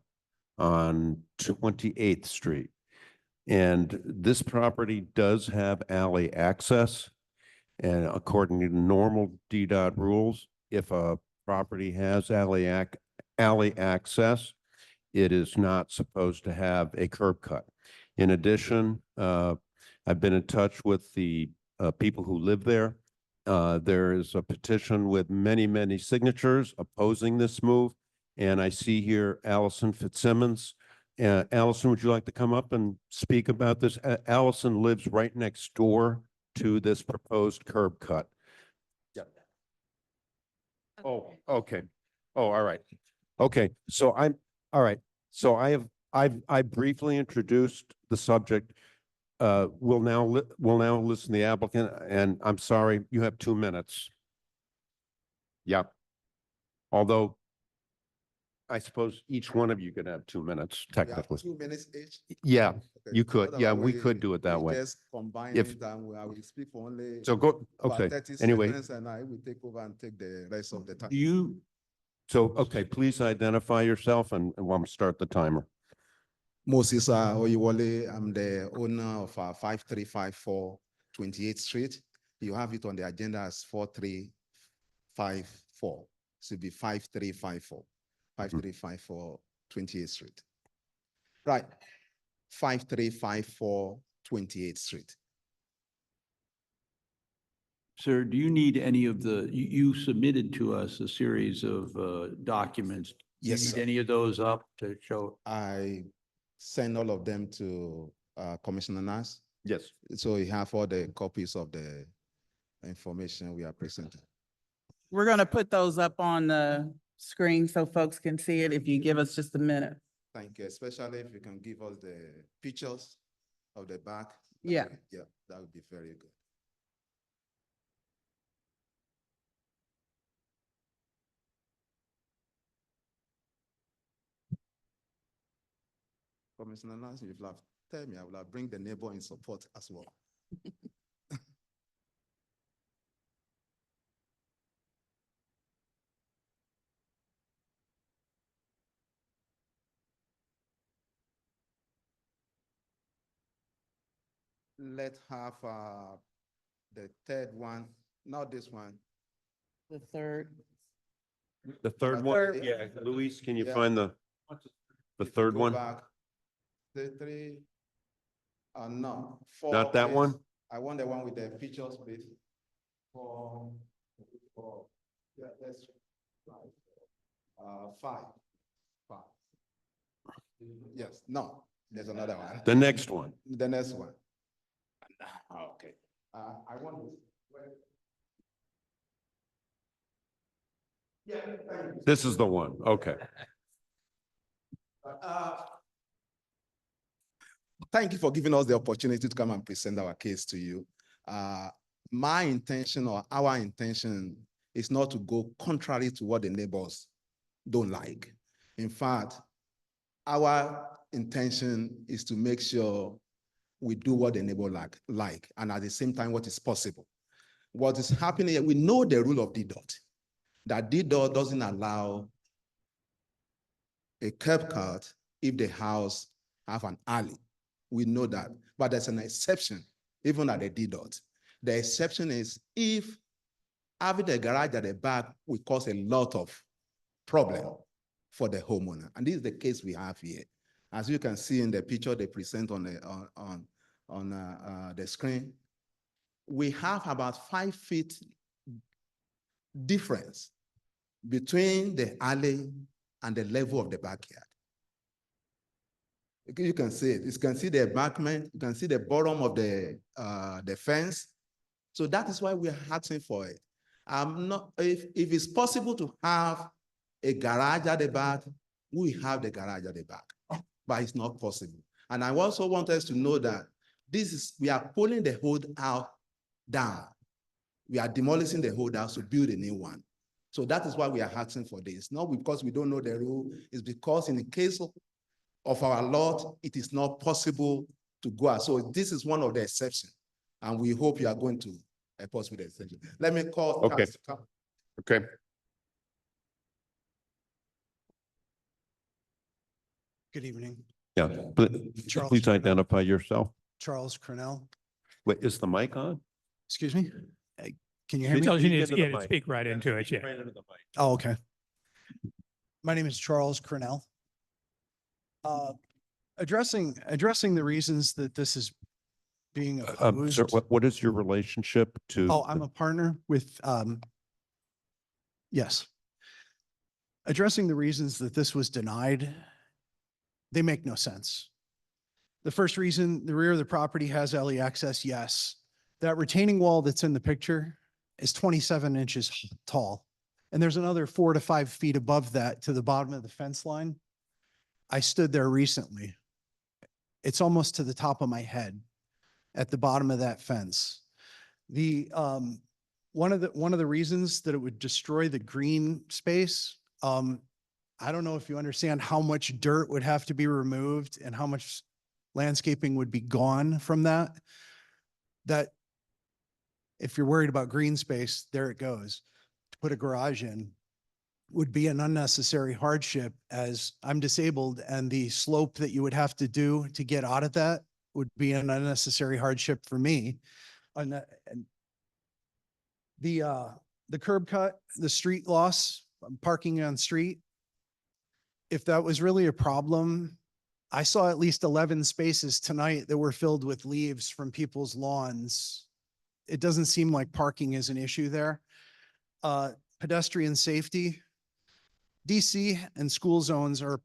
on 28th Street. And this property does have alley access. And according to normal DDOT rules, if a property has alley access, it is not supposed to have a curb cut. In addition, I've been in touch with the people who live there. There is a petition with many, many signatures opposing this move. And I see here Allison Fitzsimmons. Allison, would you like to come up and speak about this? Allison lives right next door to this proposed curb cut. Yeah. Oh, okay. Oh, all right. Okay, so all right. So I briefly introduced the subject. We'll now listen to the applicant, and I'm sorry, you have 2 minutes. Yeah. Although I suppose each one of you could have 2 minutes technically. 2 minutes each? Yeah, Okay. you could. So Yeah, that we way could do it that we way. Just combine If- it and I will speak for only So go, about okay. 30 Anyway, seconds and I will take over and take the rest of the time. okay, please identify yourself and we'll start the timer. Moses Oyewole, I'm the owner of 5354 28th Street. You have it on the agenda as 4354. So it'll be 5354. 5354 28th Street. Right. 5354 28th Street. Sir, do you need any of you submitted to us a series of documents? Do you Yes, need sir. any of those up to show? I send all of them to Commissioner Nass. Yes. So you have all the copies of the information we are presenting. We're going to put those up on the screen so folks can see it if you give us just a minute. Thank you, especially if you can give us the pictures of the back. Yeah. Yeah, that would be very good. Commissioner Nass, if you have tell me, I will bring the neighbor in support as well. Let's have the third one, not this one. The third. The third one? Third. Yeah, Luis, can you Yeah. find the If you third go one? back, the three, no, four. Not that please. one? I want the one with the pictures, please. Four, yeah, that's five. Five. Yes, no, There's another one. The next one. The next one. Okay. I want to. Yeah. This is the one. Okay. Thank you for giving us the opportunity to come and present our case to you. My intention or our intention is not to go contrary to what the neighbors don't like. In fact, our intention is to make sure we do what the neighbor like, and at the same time, what is possible. What is happening here, we know the rule of DDOT, that DDOT doesn't allow a curb cut if the house have an alley. We know that, but there's an exception, even at the DDOT. The exception is if having a garage at the back will cause a lot of problem for the homeowner. And this is the case we have here. As you can see in the picture they present on the screen, we have about 5 feet difference between the alley and the level of the backyard. You can see it. You can see the embankment. You can see the bottom of the fence. So that is why we are asking for it. If it's possible to have a garage at the back, we have the garage at the back, but it's not possible. And I also want us to know that we are pulling the whole house down. We are demolishing the whole house to build a new one. So that is why we are asking for this. Not because we don't know the rule, it's because in the case of our lot, it is not possible to go out. So this is one of the exceptions. And we hope you are going to help us with the exception. Let me call. Okay. Okay. Good evening. Yeah. Charles Please Cornell. identify yourself. Charles Cornell. Wait, is the mic on? Excuse me? Can you hear me? Tells you Speak need into to the mic. speak right into it, yeah. Right into the mic. Oh, okay. My name is Charles Cornell. Addressing the reasons that this is being opposed. Sir, what is your relationship to? Oh, I'm a partner with, yes. Addressing the reasons that this was denied, they make no sense. The first reason, the rear of the property has alley access, yes. That retaining wall that's in the picture is 27 inches tall. And there's another 4 to 5 feet above that to the bottom of the fence line. I stood there recently. It's almost to the top of my head at the bottom of that fence. One of the reasons that it would destroy the green space, I don't know if you understand how much dirt would have to be removed and how much landscaping would be gone from that. That if you're worried about green space, there it goes. To put a garage in would be an unnecessary hardship, as I'm disabled, and the slope that you would have to do to get out of that would be an unnecessary hardship for me. And the curb cut, the street loss, parking on street, if that was really a problem, I saw at least 11 spaces tonight that were filled with leaves from people's lawns. It doesn't seem like parking is an issue there. Pedestrian safety, DC and school zones are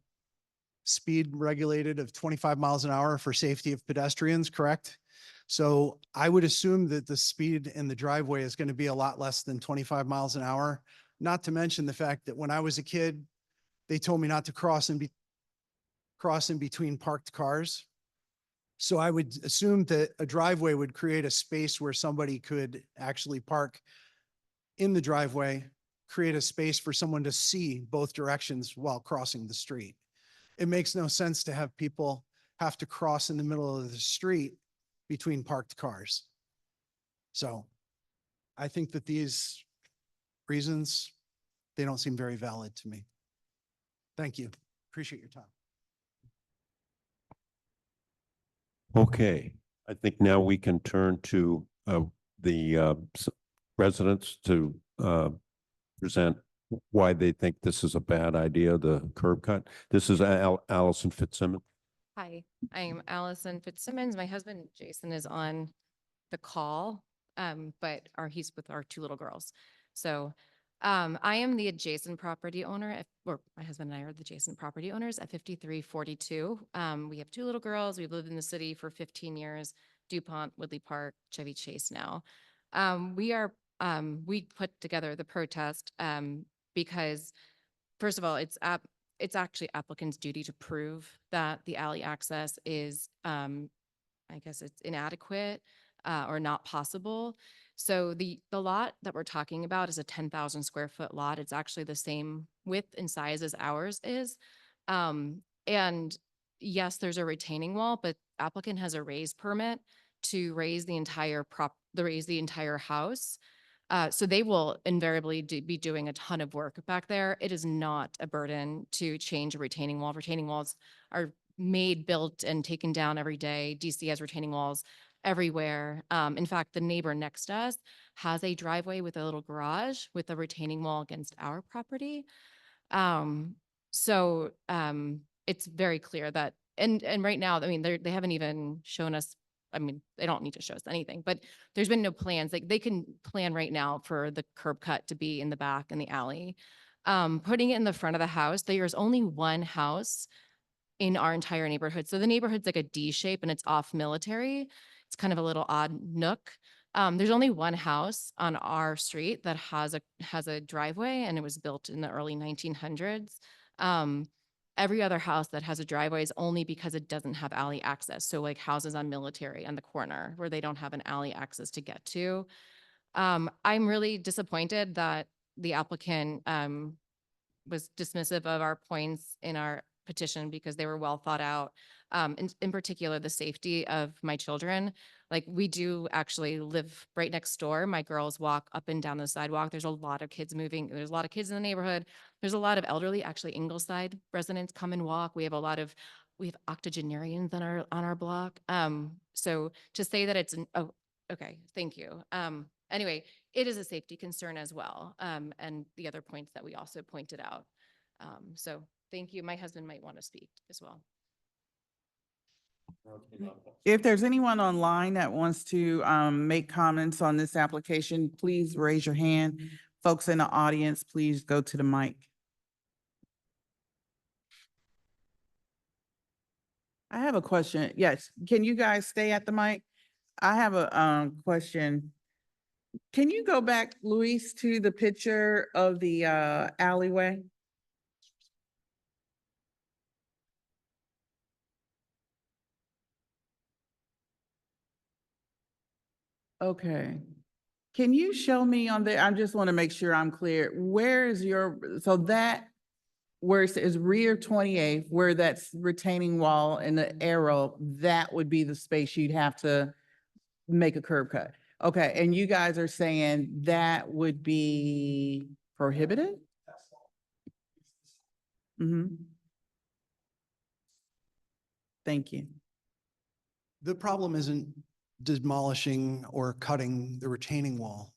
speed regulated of 25 miles an hour for safety of pedestrians, correct? So I would assume that the speed in the driveway is going to be a lot less than 25 miles an hour. Not to mention the fact that when I was a kid, they told me not to cross in between parked cars. So I would assume that a driveway would create a space where somebody could actually park in the driveway, create a space for someone to see both directions while crossing the street. It makes no sense to have people have to cross in the middle of the street between parked cars. So I think that these reasons, they don't seem very valid to me. Thank you. Appreciate your time. Okay, I think now we can turn to the residents to present why they think this is a bad idea, the curb cut. This is Allison Fitzsimmons. Hi, I'm Allison Fitzsimmons. My husband Jason is on the call, but he's with our 2 little girls. So I am the adjacent property owner, or my husband and I are the adjacent property owners at 5342. We have two little girls. We've lived in the city for 15 years, DuPont, Woodley Park, Chevy Chase now. We put together the protest because, first of all, it's actually applicant's duty to prove that the alley access is, I guess it's inadequate or not possible. So the lot that we're talking about is a 10,000 square foot lot. It's actually the same width and size as ours is. And yes, there's a retaining wall, but applicant has a raise permit to raise the entire house. So they will invariably be doing a ton of work back there. It is not a burden to change a retaining wall. Retaining walls are made, built, and taken down every day. DC has retaining walls everywhere. In fact, the neighbor next to us has a driveway with a little garage with a retaining wall against our property. So it's very clear that, and right now, I mean, they haven't even shown us, I mean, they don't need to show us anything, but there's been no plans. Like they can plan right now for the curb cut to be in the back in the alley. Putting it in the front of the house, there's only one house in our entire neighborhood. So the neighborhood's like a D shape and it's off Military. It's kind of a little odd nook. There's only one house on our street that has a driveway, and it was built in the early 1900s. Every other house that has a driveway is only because it doesn't have alley access. So like houses on Military on the corner where they don't have an alley access to get to. I'm really disappointed that the applicant was dismissive of our points in our petition because they were well thought out. In particular, the safety of my children. Like we do actually live right next door. My girls walk up and down the sidewalk. There's a lot of kids moving. There's a lot of kids in the neighborhood. There's a lot of elderly, actually Ingleside residents come and walk. We have octogenarians on our block. So to say that okay, thank you. Anyway, it is a safety concern as well. And the other points that we also pointed out. So thank you. My husband might want to speak as well. If there's anyone online that wants to make comments on this application, please raise your hand. Folks in the audience, please go to the mic. I have a question. Yes, can you guys stay at the mic? I have a question. Can you go back, Luis, to the picture of the alleyway? Okay. Can you show me on the, I just want to make sure I'm clear. Where is so that, where it says rear 28th, where that's retaining wall and the arrow, that would be the space you'd have to make a curb cut. Okay, and you guys are saying that would be prohibited? Mm-hmm. Thank you. The problem isn't demolishing or cutting the retaining wall.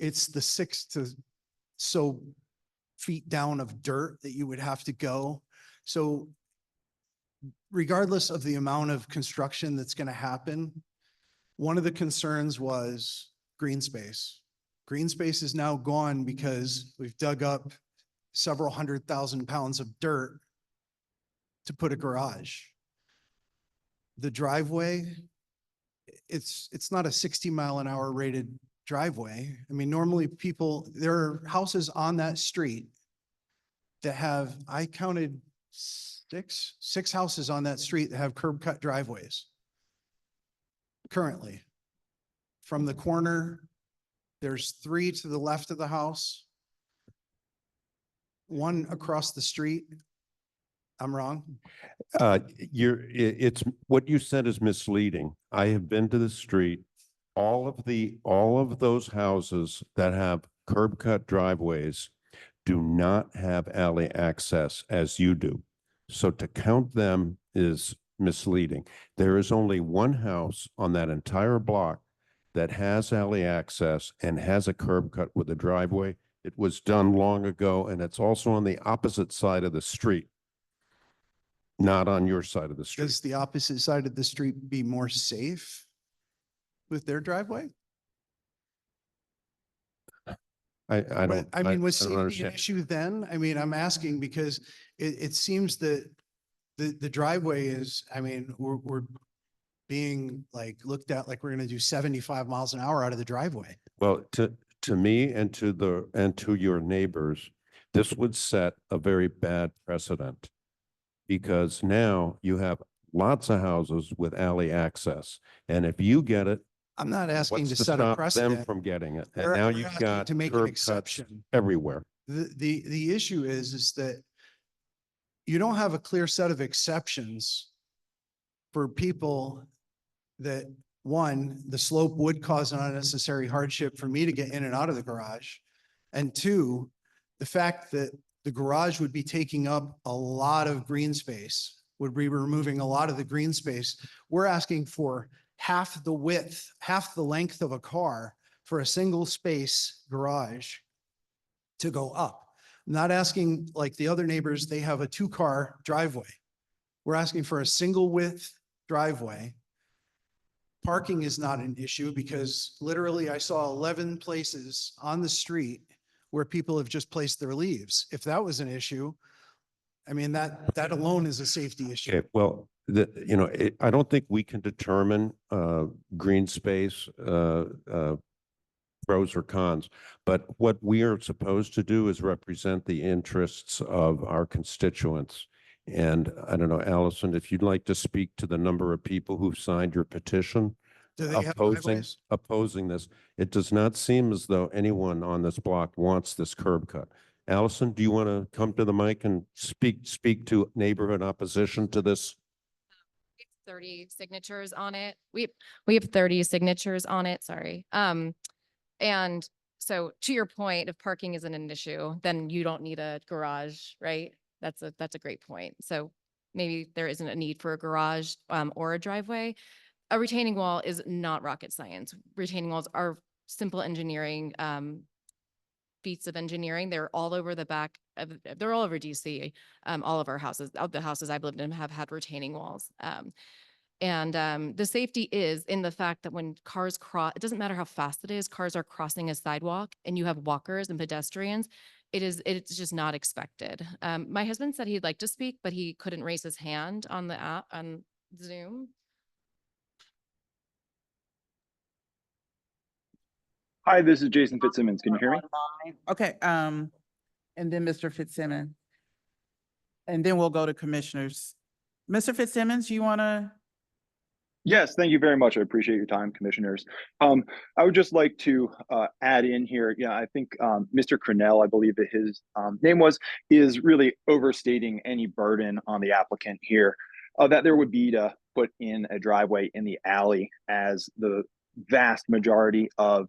It's the 6 to so feet down of dirt that you would have to go. So regardless of the amount of construction that's going to happen, one of the concerns was green space. Green space is now gone because we've dug up several 100,000 pounds of dirt to put a garage. The driveway, it's not a 60-mile-an-hour rated driveway. I mean, normally there are houses on that street that have, I counted six houses on that street that have curb cut driveways. Currently, from the corner, there's 3 to the left of the house, 1 across the street. I'm wrong? It's what you said is misleading. I have been to the street. All of those houses that have curb cut driveways do not have alley access as you do. So to count them is misleading. There is only one house on that entire block that has alley access and has a curb cut with a driveway. It was done long ago, and it's also on the opposite side of the street, not on your side of the street. Does the opposite side of the street be more safe with their driveway? I But, don't, I mean, was I don't safety an understand. issue then? I mean, I'm asking because it seems that the driveway is, I mean, we're being like looked at like we're going to do 75 miles an hour out of the driveway. Well, to me and to your neighbors, this would set a very bad precedent. Because now you have lots of houses with alley access. And if you get it, I'm not asking what's to to set a stop them precedent. from getting it? And We're- now we're you've asking got to make an curb cuts exception. everywhere. The issue is that you don't have a clear set of exceptions for people that, one, the slope would cause an unnecessary hardship for me to get in and out of the garage. And two, the fact that the garage would be taking up a lot of green space, would be removing a lot of the green space. We're asking for half the width, half the length of a car for a single space garage to go up. I'm not asking like the other neighbors, they have a 2-car driveway. We're asking for a single width driveway. Parking is not an issue because literally I saw 11 places on the street where people have just placed their leaves. If that was an issue, I mean, that alone is a safety issue. Okay, well, I don't think we can determine green space pros or cons, but what we are supposed to do is represent the interests of our constituents. And I don't know, Allison, if you'd like to speak to the number of people who've signed your petition Do they have opposing driveways? this, it does not seem as though anyone on this block wants this curb cut. Allison, do you want to come to the mic and speak to neighborhood opposition to this? 30 signatures on it. We have 30 signatures on it, sorry. And so to your point, if parking isn't an issue, then you don't need a garage, right? That's a great point. So maybe there isn't a need for a garage or a driveway. A retaining wall is not rocket science. Retaining walls are simple engineering, feats of engineering. They're all over the back of, they're all over DC. All of our houses, the houses I've lived in have had retaining walls. And the safety is in the fact that when cars cross, it doesn't matter how fast it is, cars are crossing a sidewalk and you have walkers and pedestrians. It's just not expected. My husband said he'd like to speak, but he couldn't raise his hand on the app, on Zoom. Hi, this is Jason Fitzsimmons. Can you hear me? Okay, and then Mr. Fitzsimmons. And then we'll go to commissioners. Mr. Fitzsimmons, you want to? Yes, thank you very much. I appreciate your time, commissioners. I would just like to add in here. Yeah, I think Mr. Cornell, I believe that his name was, is really overstating any burden on the applicant here that there would be to put in a driveway in the alley, as the vast majority of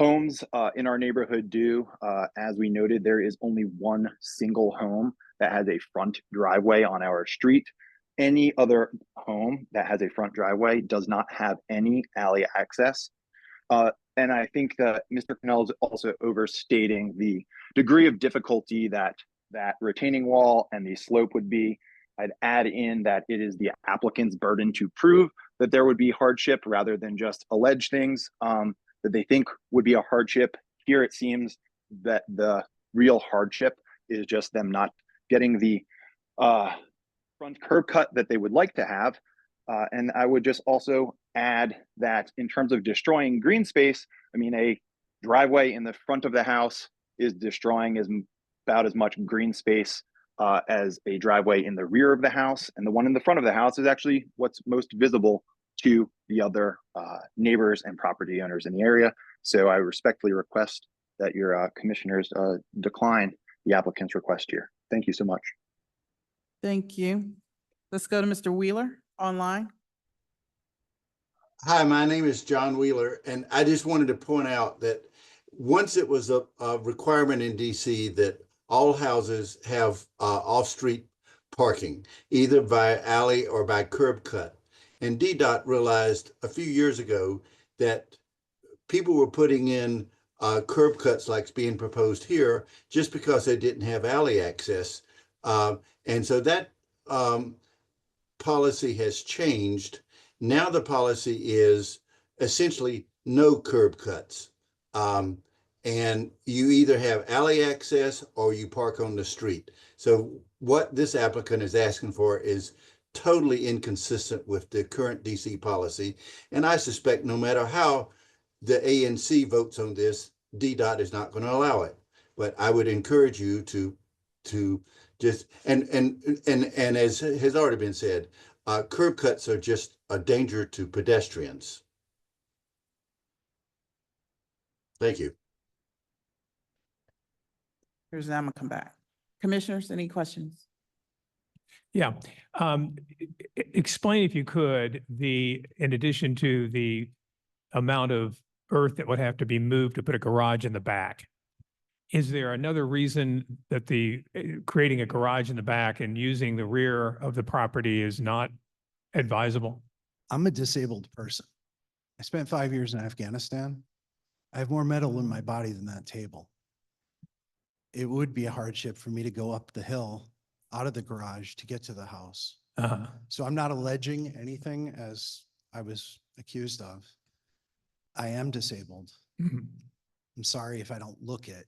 homes in our neighborhood do. As we noted, there is only one single home that has a front driveway on our street. Any other home that has a front driveway does not have any alley access. And I think that Mr. Cannell is also overstating the degree of difficulty that retaining wall and the slope would be. I'd add in that it is the applicant's burden to prove that there would be hardship rather than just allege things that they think would be a hardship. Here it seems that the real hardship is just them not getting the front curb cut that they would like to have. And I would just also add that in terms of destroying green space, I mean, a driveway in the front of the house is destroying about as much green space as a driveway in the rear of the house. And the one in the front of the house is actually what's most visible to the other neighbors and property owners in the area. So I respectfully request that your commissioners decline the applicant's request here. Thank you so much. Thank you. Let's go to Mr. Wheeler online. Hi, my name is John Wheeler, and I just wanted to point out that once it was a requirement in DC that all houses have off-street parking, either by alley or by curb cut. And DDOT realized a few years ago that people were putting in curb cuts like being proposed here just because they didn't have alley access. And so that policy has changed. Now the policy is essentially no curb cuts. and you either have alley access or you park on the street. So what this applicant is asking for is totally inconsistent with the current DC policy. And I suspect no matter how the ANC votes on this, DDOT is not going to allow it. But I would encourage you to just, and as has already been said, curb cuts are just a danger to pedestrians. Thank you. Here's, I'm gonna come back. Commissioners, any questions? Yeah. Explain if you could, in addition to the amount of earth that would have to be moved to put a garage in the back, is there another reason that creating a garage in the back and using the rear of the property is not advisable? I'm a disabled person. I spent 5 years in Afghanistan. I have more metal in my body than that table. It would be a hardship for me to go up the hill out of the garage to get to the house. So I'm not alleging anything as I was accused of. I am disabled. I'm sorry if I don't look it,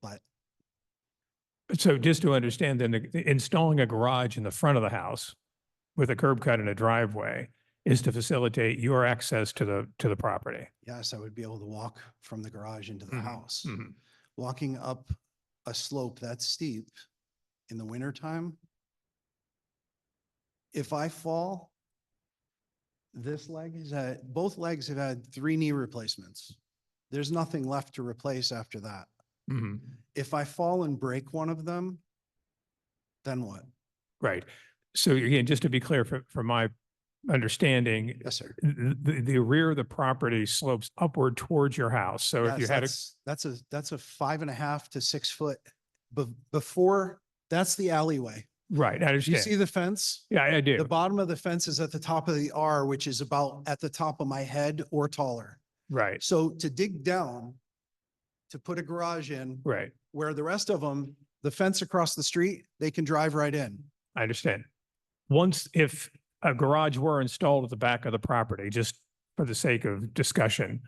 but So just to understand, then installing a garage in the front of the house with a curb cut and a driveway is to facilitate your access to the property. yes, I would be able to walk from the garage into the house. Walking up a slope that steep in the wintertime, if I fall, both legs have had 3 knee replacements. There's nothing left to replace after that. If I fall and break one of them, then what? Right. So again, just to be clear, from my understanding, Yes, sir. the rear of the property slopes upward towards your house. So if you had that's a 5.5 to 6 foot, before, that's the alleyway. right, I You understand. see the fence? Yeah, I do. The bottom of the fence is at the top of the R, which is about at the top of my head or taller. Right, So to dig down, to put a garage in, right. where the rest of them, the fence across the street, they can drive right in. I understand. If a garage were installed at the back of the property, just for the sake of discussion,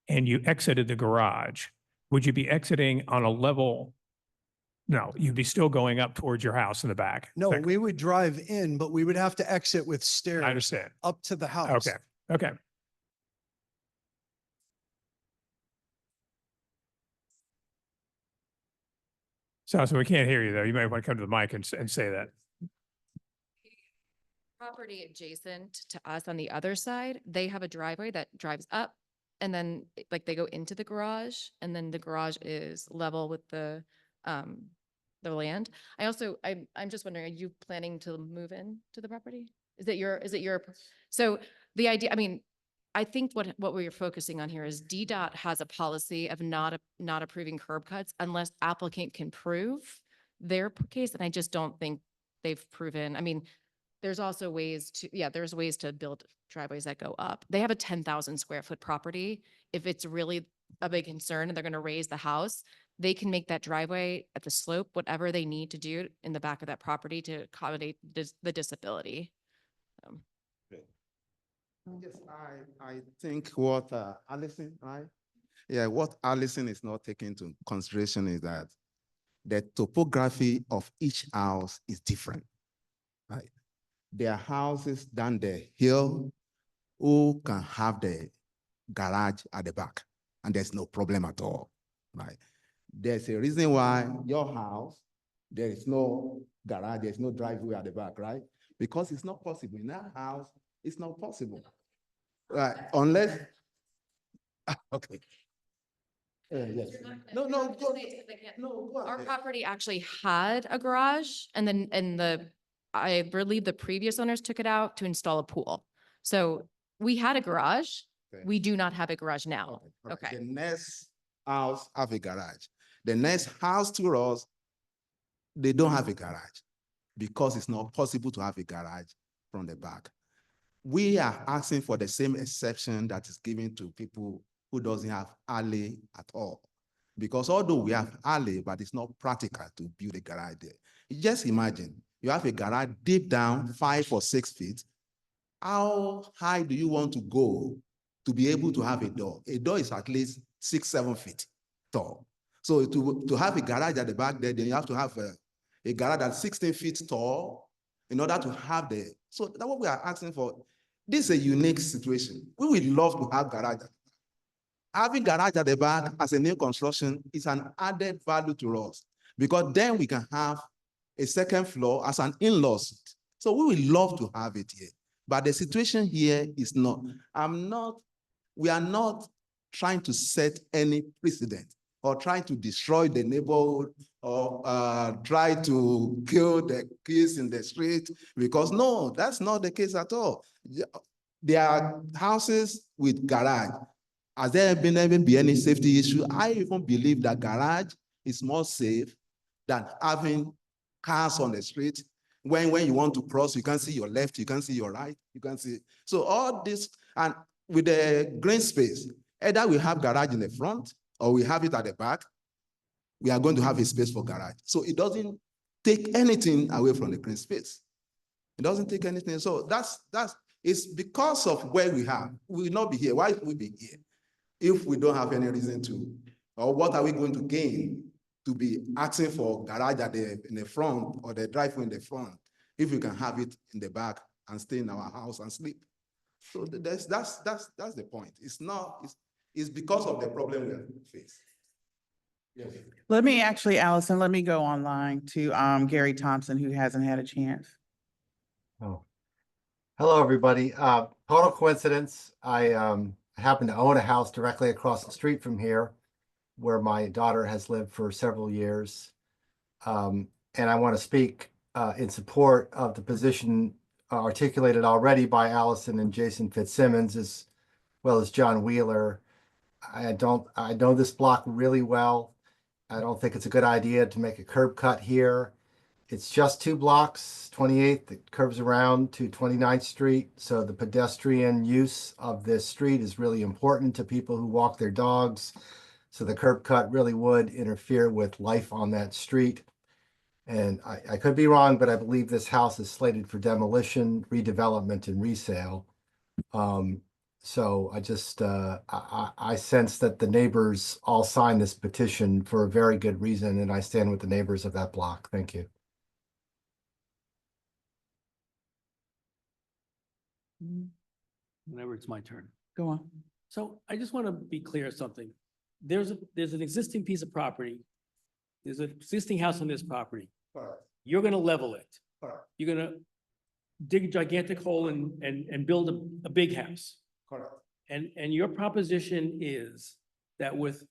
and you exited the garage, would you be exiting on a level? No, you'd be still going up towards your house in the back. No, we would drive in, but we would have to exit with I stairs understand. up to the house. Okay, okay. So we can't hear you though. You might want to come to the mic and say that. Property adjacent to us on the other side, they have a driveway that drives up and then like they go into the garage and then the garage is level with the land. I'm just wondering, are you planning to move in to the property? Is it your, so the idea, I mean, I think what we're focusing on here is DDOT has a policy of not approving curb cuts unless applicant can prove their case. And I just don't think they've proven, I mean, there's also ways to build driveways that go up. They have a 10,000 square foot property. If it's really a big concern and they're going to raise the house, they can make that driveway at the slope, whatever they need to do in the back of that property to accommodate the disability. Yes, I think what Allison, right? Yeah, what Allison is not taking into consideration is that the topography of each house is different, right? There are houses down the hill who can have the garage at the back, and there's no problem at all, right? There's a reason why your house, there is no garage, there's no driveway at the back, right? Because it's not possible. In that house, it's not possible. Right, unless, okay. Yes. No, Our property actually had a garage and then I believe the previous owners took it out to install a pool. So we had a garage. Okay. We do not have a garage now. Okay. The next house have a garage. The next house to us, they don't have a garage because it's not possible to have a garage from the back. We are asking for the same exception that is given to people who doesn't have alley at all. Because although we have alley, but it's not practical to build a garage there. Just imagine, you have a garage deep down 5 or 6 feet. How high do you want to go to be able to have a door? A door is at least 6, 7 feet. tall. So to have a garage at the back there, then you have to have a garage that's 16 feet tall in order to have so that's what we are asking for. This is a unique situation. We would love to have garage. Having garage at the back as a new construction is an added value to us because then we can have a second floor as an in-law suite. So we would love to have it here. But the situation here is not. We are not trying to set any precedent or trying to destroy the neighborhood or try to kill the kids in the street because no, that's not the case at all. There are houses with garage. Has there even been any safety issue? I even believe that garage is more safe than having cars on the street. When you want to cross, you can see your left, you can see your right, you can see. So all this, and with the green space, either we have garage in the front or we have it at the back, we are going to have a space for garage. So it doesn't take anything away from the green space. It doesn't take anything. So it's because of where we have. We will not be here. Why would we be here? If we don't have any reason to, or what are we going to gain to be asking for garage in the front or the driveway in the front if we can have it in the back and stay in our house and sleep? So that's the point. It's because of the problem we face. Yes. Let me actually, Allison, let me go online to Gary Thompson, who hasn't had a chance. Oh. Hello, everybody. Total coincidence. I happen to own a house directly across the street from here where my daughter has lived for several years. And I want to speak in support of the position articulated already by Allison and Jason Fitzsimmons, as well as John Wheeler. I know this block really well. I don't think it's a good idea to make a curb cut here. It's just 2 blocks, 28th, that curves around to 29th Street. So the pedestrian use of this street is really important to people who walk their dogs. So the curb cut really would interfere with life on that street. And I could be wrong, but I believe this house is slated for demolition, redevelopment, and resale. So I just, I sense that the neighbors all signed this petition for a very good reason, and I stand with the neighbors of that block. Thank you. Whenever it's my turn. Go on. So I just want to be clear of something. There's an existing piece of property. There's an existing house on this property. You're going to level it. You're going to dig a gigantic hole and build a big house. And your proposition is that with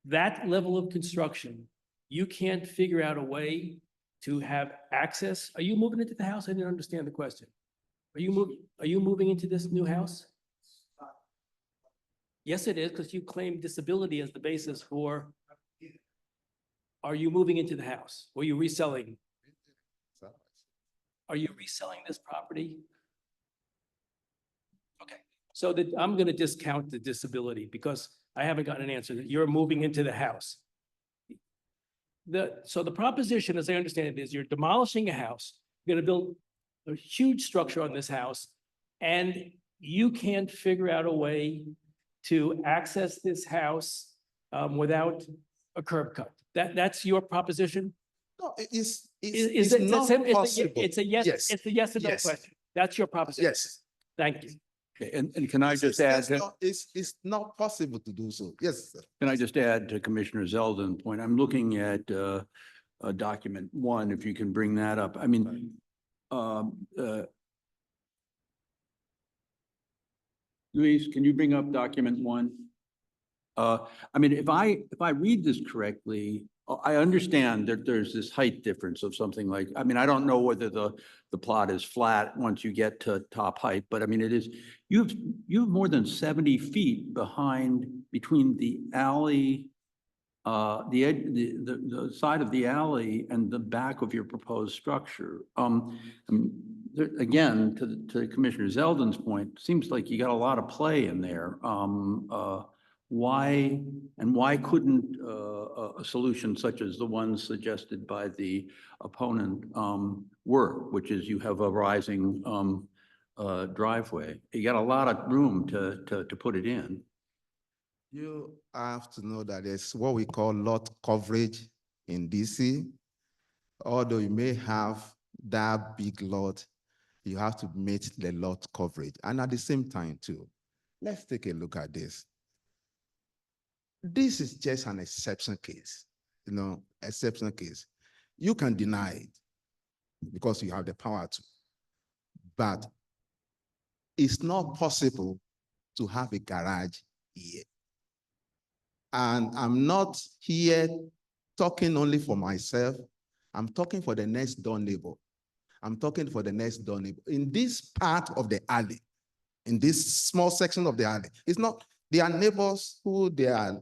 that level of construction, you can't figure out a way to have access. Are you moving into the house? I didn't understand the question. Are you moving into this new house? Yes, it is, because you claim disability as the basis for. Are you moving into the house? Or are you reselling? Are you reselling this property? Okay, so that I'm going to discount the disability because I haven't gotten an answer that you're moving into the house. So the proposition, as I understand it, is you're demolishing a house, you're going to build a huge structure on this house, and you can't figure out a way to access this house without a curb cut. That's your proposition? No, it's not possible. It's a yes. Yes. It's a yes or no question. That's your proposition. Yes. Thank you. Okay, and can I just add? It's not possible to do so. Yes, sir. Can I just add to Commissioner Zeldin's point? I'm looking at document 1, if you can bring that up. I mean, Luis, can you bring up document 1? I mean, if I read this correctly, I understand that there's this height difference of something like, I mean, I don't know whether the plot is flat once you get to top height, but I mean, it is, you have more than 70 feet between the alley, the side of the alley and the back of your proposed structure. Again, to Commissioner Zeldin's point, seems like you got a lot of play in there. Why couldn't a solution such as the one suggested by the opponent work, which is you have a rising driveway? You got a lot of room to put it in. You have to know that there's what we call lot coverage in DC. Although you may have that big lot, you have to meet the lot coverage. And at the same time too, let's take a look at this. This is just an exception case, exceptional case. You can deny it because you have the power to, but it's not possible to have a garage here. And I'm not here talking only for myself. I'm talking for the next door neighbor. I'm talking for the next door neighbor. In this part of the alley, in this small section of the alley, it's not, there are neighbors who their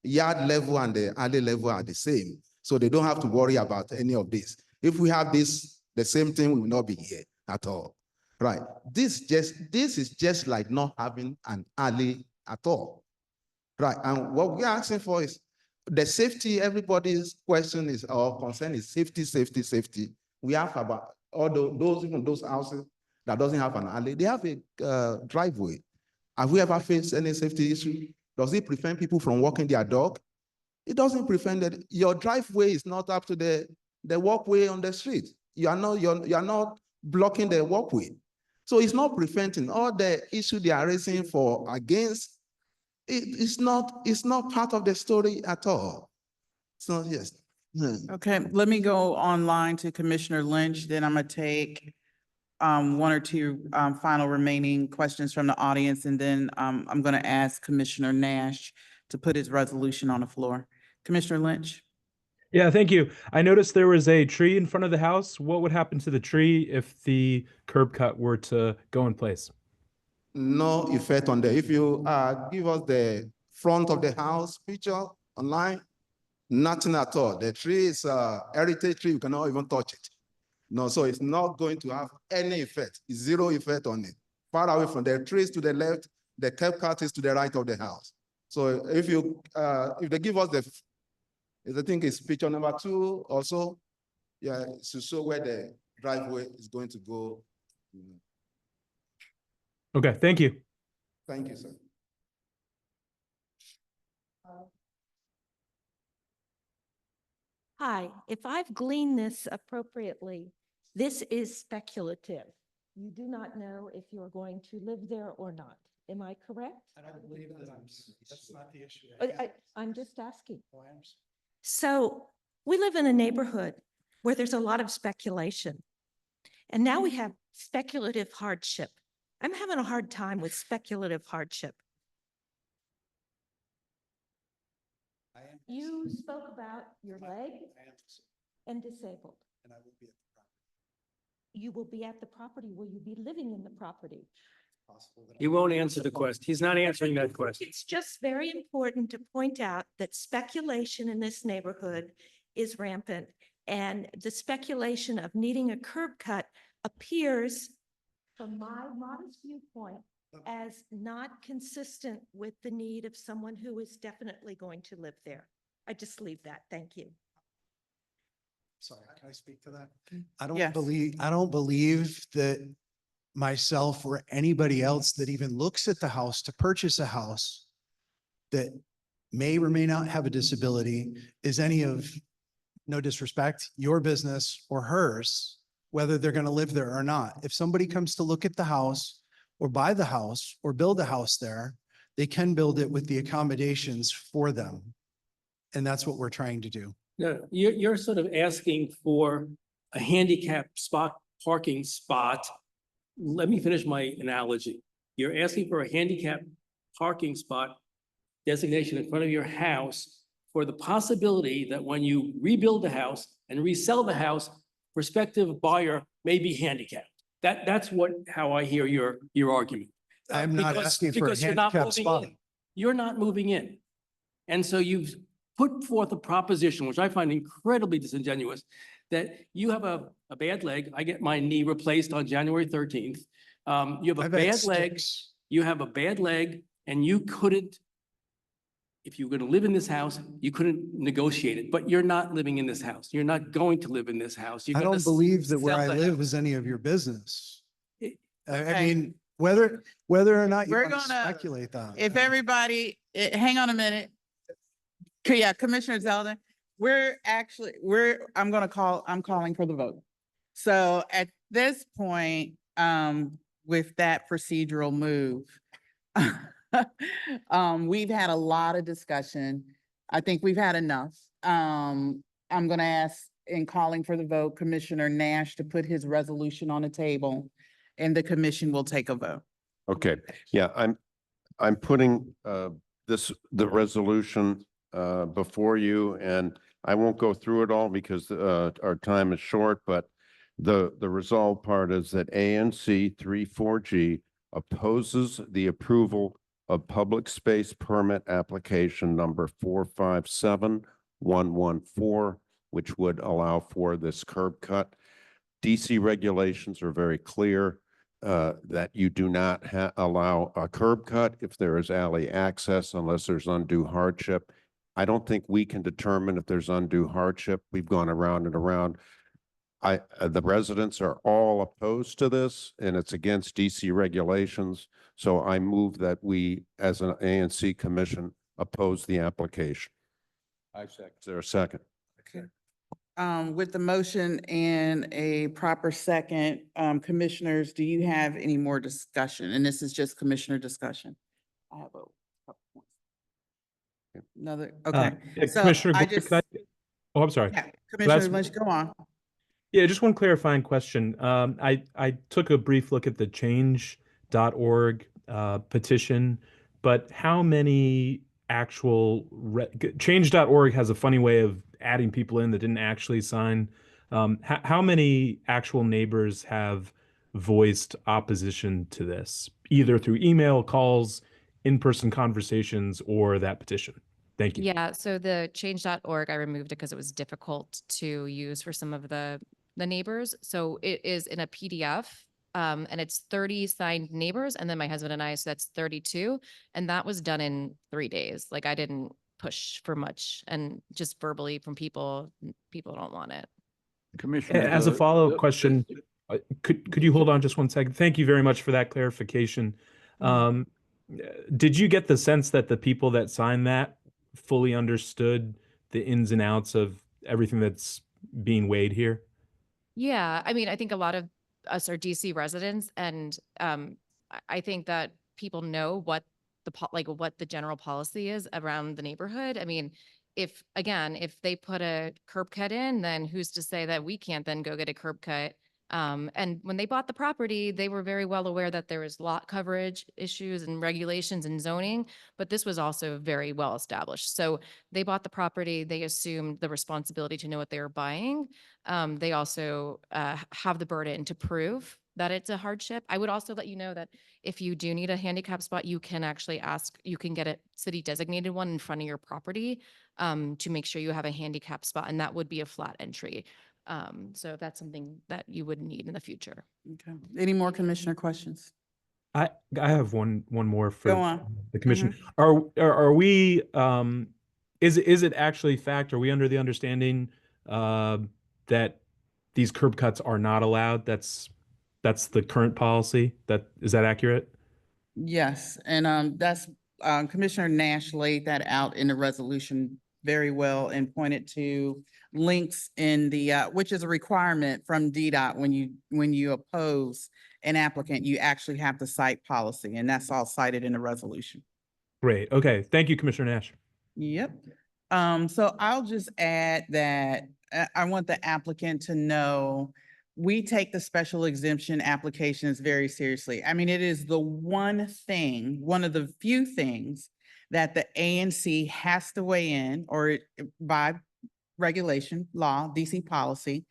yard level and the alley level are the same. So they don't have to worry about any of this. If we have this, the same thing, we will not be here at all. Right. This is just like not having an alley at all. Right. And what we're asking for is the safety. Everybody's question is, or concern is safety, safety, safety. We have about all even those houses that doesn't have an alley, they have a driveway. Have we ever faced any safety issue? Does it prevent people from walking their dog? It doesn't prevent that. Your driveway is not up to the walkway on the street. You are not blocking the walkway. So it's not preventing all the issue they are raising for against. It's not part of the story at all. So yes. Okay, let me go online to Commissioner Lynch, then I'm gonna take one or two final remaining questions from the audience, and then I'm gonna ask Commissioner Nash to put his resolution on the floor. Commissioner Lynch? Yeah, thank you. I noticed there was a tree in front of the house. What would happen to the tree if the curb cut were to go in place? No effect on the, if you give us the front of the house picture online, nothing at all. The tree is a heritage tree, you cannot even touch it. No, so it's not going to have any effect. It's zero effect on it. Far away from the trees to the left, the curb cut is to the right of the house. So if they give us I think it's picture number 2 also, yeah, to show where the driveway is going to go. Okay, thank you. Thank you, sir. Hi, if I've gleaned this appropriately, this is speculative. You do not know if you're going to live there or not. Am I correct? I don't believe that that's not the issue. I'm just asking. So we live in a neighborhood where there's a lot of speculation. And now we have speculative hardship. I'm having a hard time with speculative hardship. You spoke about your leg and disabled. And I will be at the property. You will be at the property. Will you be living in the property? He won't answer the question. He's not answering that question. It's just very important to point out that speculation in this neighborhood is rampant. And the speculation of needing a curb cut appears, from my modest viewpoint, as not consistent with the need of someone who is definitely going to live there. I just leave that. Thank you. Sorry, can I speak to that? I don't believe that myself or anybody else that even looks at the house to purchase a house that may or may not have a disability is any of, no disrespect, your business or hers, whether they're going to live there or not. If somebody comes to look at the house or buy the house or build a house there, they can build it with the accommodations for them. And that's what we're trying to do. No, you're sort of asking for a handicap parking spot. Let me finish my analogy. You're asking for a handicap parking spot designation in front of your house for the possibility that when you rebuild the house and resell the house, prospective buyer may be handicapped. That's how I hear your argument. I'm not asking for a handicap spot. You're not moving in. And so you've put forth a proposition, which I find incredibly disingenuous, that you have a bad leg. I get my knee replaced on January 13th. You have a bad leg. You have a bad leg, and you couldn't, if you were going to live in this house, you couldn't negotiate it. But you're not living in this house. You're not going to live in this house. I don't believe that where I live is any of your business. I mean, whether or not you want to speculate that. If everybody, Hang on a minute. Yeah, Commissioner Zeldin, I'm calling for the vote. So at this point, with that procedural move, we've had a lot of discussion. I think we've had enough. I'm gonna ask, in calling for the vote, Commissioner Nash to put his resolution on the table, and the commission will take a vote. Okay, yeah, I'm putting the resolution before you, and I won't go through it all because our time is short, but the resolve part is that ANC 34G opposes the approval of public space permit application number 457114, which would allow for this curb cut. DC regulations are very clear that you do not allow a curb cut if there is alley access unless there's undue hardship. I don't think we can determine if there's undue hardship. We've gone around and around. The residents are all opposed to this, and it's against DC regulations. So I move that we, as an ANC commission, oppose the application. I second. Is there a second? Okay. With the motion and a proper second, commissioners, do you have any more discussion? And this is just commissioner discussion. I have a couple points. Another, okay. So Commissioner, I Gore, just, oh, I'm sorry. yeah, That's- Commissioner Lynch, go on. Yeah, just one clarifying question. I took a brief look at the change.org petition, but how many actual change.org has a funny way of adding people in that didn't actually sign. How many actual neighbors have voiced opposition to this, either through email, calls, in-person conversations, or that petition? Thank you. Yeah, so the change.org, I removed it because it was difficult to use for some of the neighbors. So it is in a PDF, and it's 30 signed neighbors, and then my husband and I, so that's 32. And that was done in 3 days. Like, I didn't push for much, and just verbally from people don't want it. Commissioner, As a follow-up question, could you hold on just one second? Thank you very much for that clarification. Did you get the sense that the people that signed that fully understood the ins and outs of everything that's being weighed here? Yeah, I mean, I think a lot of us are DC residents, and I think that people know what what the general policy is around the neighborhood. I mean, if they put a curb cut in, then who's to say that we can't then go get a curb cut? And when they bought the property, they were very well aware that there was lot coverage issues and regulations and zoning, but this was also very well established. So they bought the property, they assumed the responsibility to know what they were buying. They also have the burden to prove that it's a hardship. I would also let you know that if you do need a handicap spot, you can actually you can get a city designated one in front of your property to make sure you have a handicap spot, and that would be a flat entry. So that's something that you would need in the future. Okay. Any more commissioner questions? I have one more for Go on. the commission. Are we is it actually fact? Are we under the understanding that these curb cuts are not allowed? That's the current policy. Is that accurate? Yes, and that's Commissioner Nash laid that out in the resolution very well and pointed to links in the which is a requirement from DDOT when you oppose an applicant, you actually have to cite policy, and that's all cited in the resolution. Great. Okay. Thank you, Commissioner Nash. Yep. So I'll just add that I want the applicant to know we take the special exemption applications very seriously. I mean, it is the one of the few things that the ANC has to weigh in, or by regulation, law, DC policy.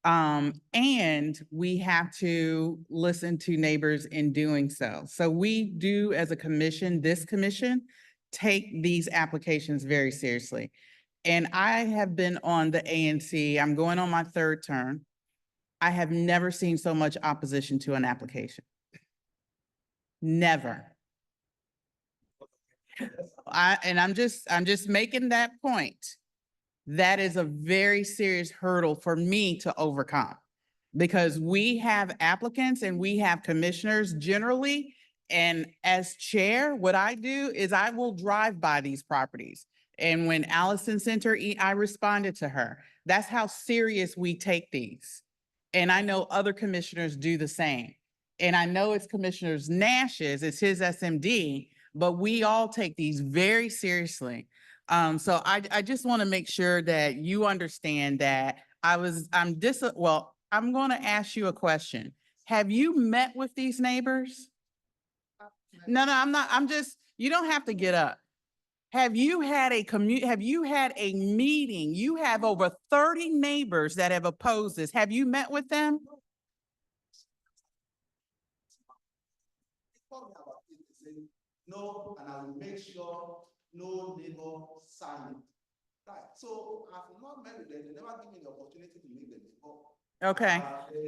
And we have to listen to neighbors in doing so. So we do, as a commission, this commission, take these applications very seriously. And I have been on the ANC, I'm going on my 3rd term. I have never seen so much opposition to an application. Never. I'm just making that point. That is a very serious hurdle for me to overcome, because we have applicants and we have commissioners generally, And as chair, what I do is I will drive by these properties. And when Allison sent her, I responded to her. That's how serious we take these. And I know other commissioners do the same. And I know it's Commissioner Nash's, it's his SMD, but we all take these very seriously. So I just want to make sure that you understand that I'm going to ask you a question. Have you met with these neighbors? No, I'm not. You don't have to get up. Have you had a meeting? You have over 30 neighbors that have opposed this. Have you met with them? No, and I will make sure no neighbor sign it. Right, so I've not met with them, they never give me the opportunity to meet them before. Okay,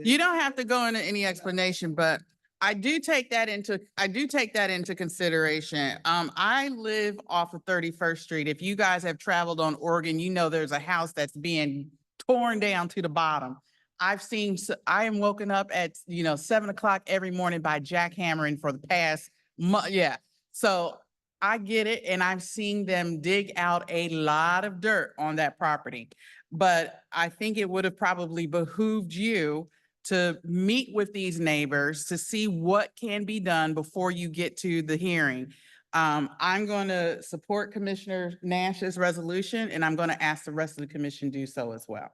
you don't have to go into any explanation, but I do take that into consideration. I live off of 31st Street. If you guys have traveled on Oregon, you know there's a house that's being torn down to the bottom. I am woken up at 7 o'clock every morning by jackhammering for the past month. Yeah, so I get it, and I've seen them dig out a lot of dirt on that property. But I think it would have probably behooved you to meet with these neighbors to see what can be done before you get to the hearing. I'm going to support Commissioner Nash's resolution, and I'm going to ask the rest of the commission do so as well.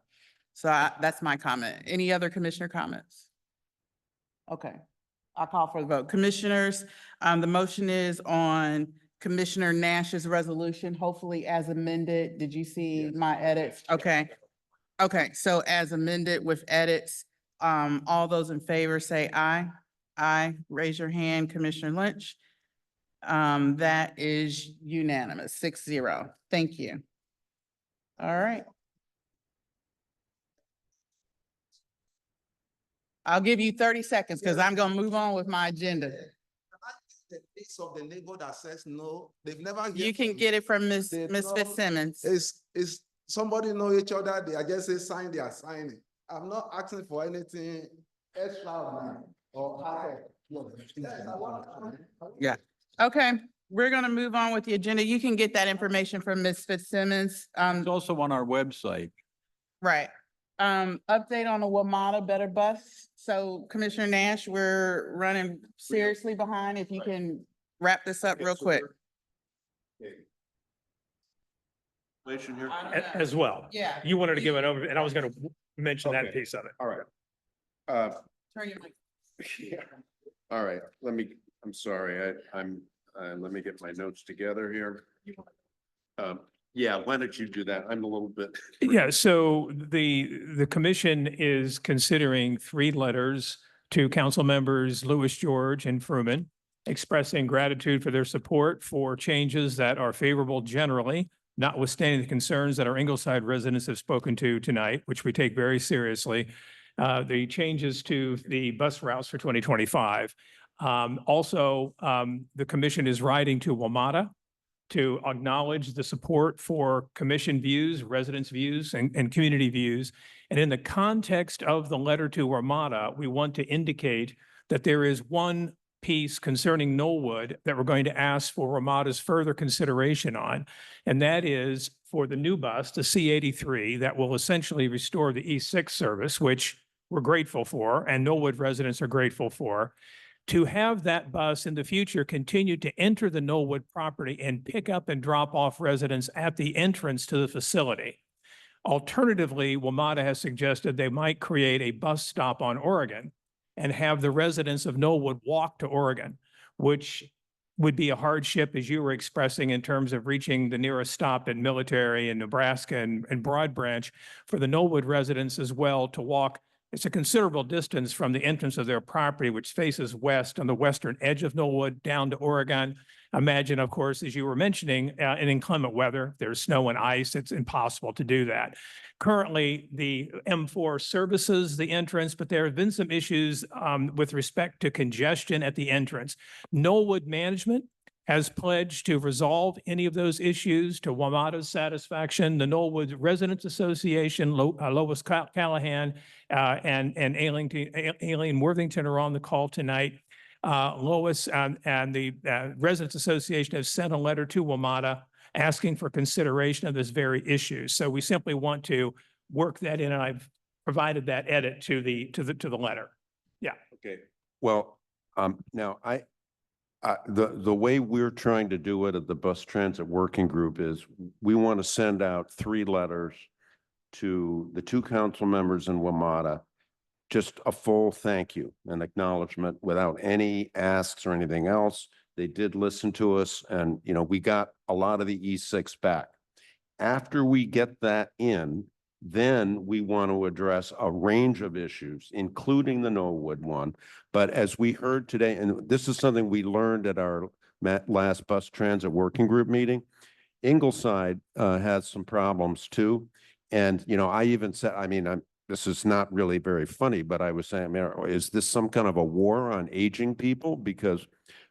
So that's my comment. Any other commissioner comments? Okay, I'll call for the vote. Commissioners, the motion is on Commissioner Nash's resolution, hopefully as amended. Did you see my edits? Okay. Okay, so as amended with edits, all those in favor say aye. Aye. Raise your hand, Commissioner Lynch. That is unanimous, 6-0. Thank you. All right. I'll give you 30 seconds because I'm going to move on with my agenda. The list of the neighbor that says no, they've never. You can get it from Ms. Fitzsimmons. It's somebody know each other. They are just say sign, they are signing. I'm not asking for anything extra or yeah. Okay, we're going to move on with the agenda. You can get that information from Ms. Fitzsimmons. It's also on our website. Right. Update on the WMATA Better Bus. So Commissioner Nash, we're running seriously behind. If you can wrap this up real quick. As well. Yeah. You wanted to give it over, and I was going to mention that piece of it. All right. Turn your mic. Yeah. All right, I'm sorry, let me get my notes together here. Yeah, why don't you do that? I'm a little bit. Yeah, so the commission is considering 3 letters to council members Lewis, George, and Fruman, expressing gratitude for their support for changes that are favorable generally, notwithstanding the concerns that our Ingleside residents have spoken to tonight, which we take very seriously. The changes to the bus routes for 2025. Also, the commission is writing to WMATA to acknowledge the support for commission views, residents' views, and community views. And in the context of the letter to WMATA, we want to indicate that there is one piece concerning Knollwood that we're going to ask for WMATA's further consideration on, and that is for the new bus, the C83, that will essentially restore the E6 service, which we're grateful for, and Knollwood residents are grateful for. To have that bus in the future continue to enter the Knollwood property and pick up and drop off residents at the entrance to the facility. Alternatively, WMATA has suggested they might create a bus stop on Oregon and have the residents of Knollwood walk to Oregon, which would be a hardship, as you were expressing, in terms of reaching the nearest stop in Military and Nebraska and Broad Branch, for the Knollwood residents as well to walk. It's a considerable distance from the entrance of their property, which faces west on the western edge of Knollwood down to Oregon. Imagine, of course, as you were mentioning, in inclement weather, there's snow and ice, it's impossible to do that. Currently, the M4 services the entrance, but there have been some issues with respect to congestion at the entrance. Knollwood management has pledged to resolve any of those issues to WMATA's satisfaction. The Knollwood Residents Association, Lois Callahan and Aileen Worthington are on the call tonight. Lois and the Residents Association have sent a letter to WMATA asking for consideration of this very issue. So we simply want to work that in, and I've provided that edit to the letter. Yeah. Okay. Well, now the way we're trying to do it at the Bus Transit Working Group is we want to send out 3 letters to the 2 council members in WMATA, just a full thank you and acknowledgement without any asks or anything else. They did listen to us, and, you know, we got a lot of the E6 back. After we get that in, then we want to address a range of issues, including the Norwood one. But as we heard today, and this is something we learned at our last Bus Transit Working Group meeting, Ingleside has some problems too. And, you know, I even said, I mean, this is not really very funny, but I was saying, is this some kind of a war on aging people? Because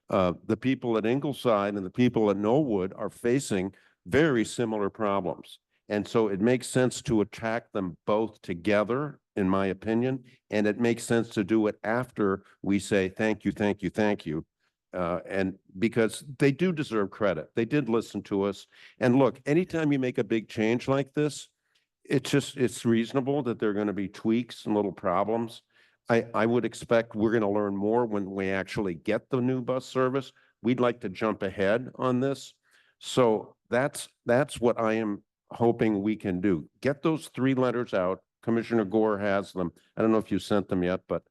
the people at Ingleside and the people at Norwood are facing very similar problems. And so it makes sense to attack them both together, in my opinion, and it makes sense to do it after we say, thank you, thank you, thank you. And because they do deserve credit. They did listen to us. And look, anytime you make a big change like this, it's reasonable that there are going to be tweaks and little problems. I would expect we're going to learn more when we actually get the new bus service. We'd like to jump ahead on this. So that's what I am hoping we can do. Get those 3 letters out. Commissioner Gore has them. I don't know if you sent them yet, but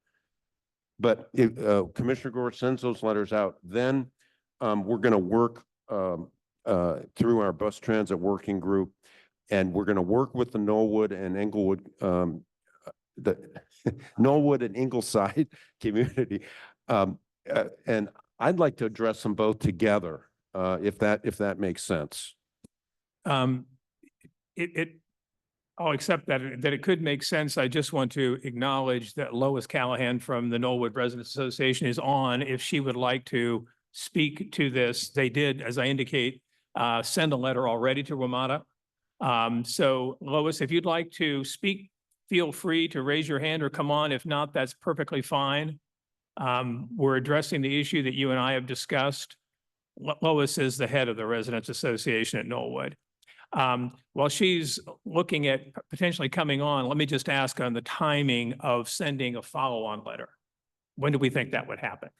if Commissioner Gore sends those letters out, then we're going to work through our Bus Transit Working Group, and we're going to work with the Norwood and Englewood, the Norwood and Ingleside community. And I'd like to address them both together, if that makes sense. I'll accept that it could make sense. I just want to acknowledge that Lois Callahan from the Norwood Residents Association is on. If she would like to speak to this, they did, as I indicate, send a letter already to WMATA. So Lois, if you'd like to speak, feel free to raise your hand or come on. If not, that's perfectly fine. We're addressing the issue that you and I have discussed. Lois is the head of the Residents Association at Norwood. While she's looking at potentially coming on, let me just ask on the timing of sending a follow-on letter. When do we think that would happen?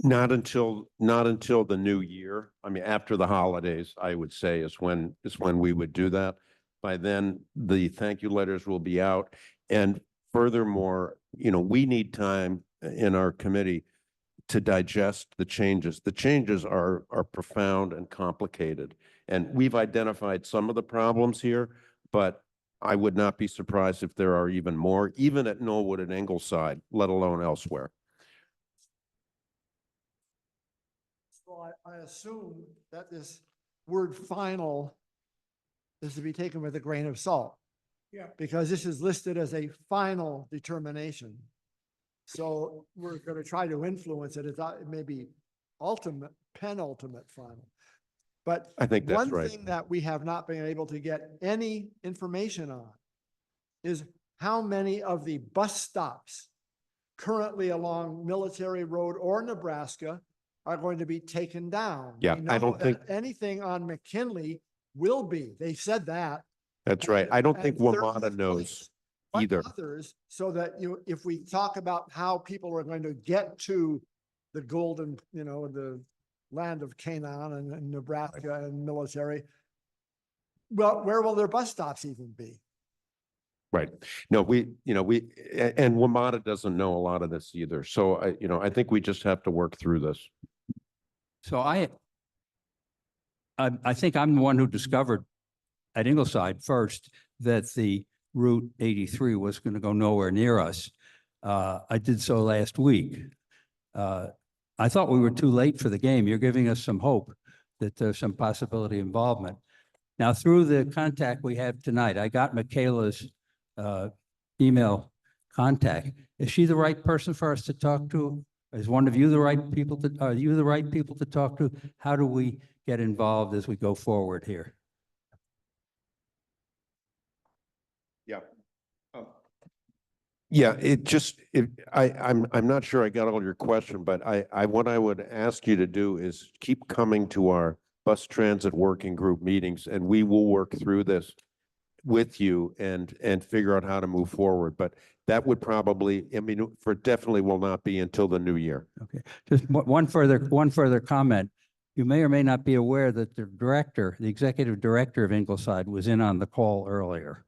Not until the new year. I mean, after the holidays, I would say is when we would do that. By then, the thank you letters will be out. And furthermore, you know, we need time in our committee to digest the changes. The changes are profound and complicated. And we've identified some of the problems here, but I would not be surprised if there are even more, even at Norwood and Ingleside, let alone elsewhere. So I assume that this word final is to be taken with a grain of salt. Yeah. Because this is listed as a final determination. So we're going to try to influence it. It may be ultimate, penultimate final. But I think that's right. One thing that we have not been able to get any information on is how many of the bus stops currently along Military Road or Nebraska are going to be taken down. Yeah, We I know don't think that anything on McKinley will be. They said that. that's right. I don't think And WMATA knows but either. others, so that if we talk about how people are going to get to the golden, the land of Canaan and Nebraska and Military, well, where will their bus stops even be? Right. No, and WMATA doesn't know a lot of this either. So I think we just have to work through this. So I think I'm the one who discovered at Ingleside first that the Route 83 was going to go nowhere near us. I did so last week. I thought we were too late for the game. You're giving us some hope that there's some possibility of involvement. Now, through the contact we have tonight, I got Michaela's email contact. Is she the right person for us to talk to? Is one of you the right people are you the right people to talk to? How do we get involved as we go forward here? Yeah. Yeah, I'm not sure I got all your question, but what I would ask you to do is keep coming to our bus transit working group meetings, and we will work through this with you and figure out how to move forward. But that would probably, I mean, definitely will not be until the new year. Okay, just one further comment. You may or may not be aware that the executive director of Ingleside was in on the call earlier.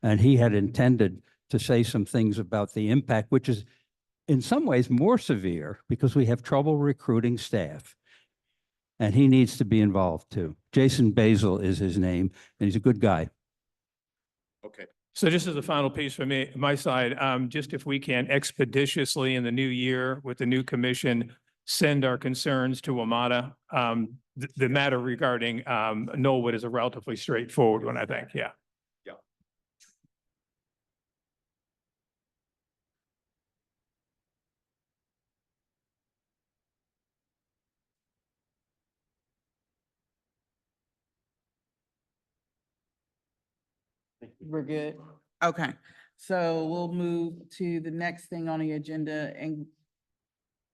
And he had intended to say some things about the impact, which is in some ways more severe because we have trouble recruiting staff. And he needs to be involved too. Jason Basil is his name, and he's a good guy. Okay. So just as a final piece from my side, just if we can expeditiously in the new year with the new commission, send our concerns to WMATA. The matter regarding Knollwood is a relatively straightforward one, I think. Yeah. Yeah. We're good. Okay, so we'll move to the next thing on the agenda. And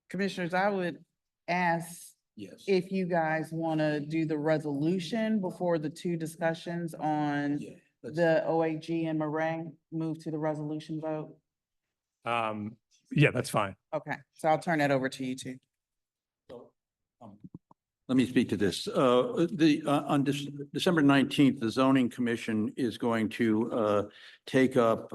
commissioners, I would ask Yes. if you guys want to do the resolution before the two discussions on the OAG and Meringue, move to the resolution vote. Yeah, that's fine. Okay, so I'll turn that over to you two. Let me speak to this. On December 19th, the zoning commission is going to take up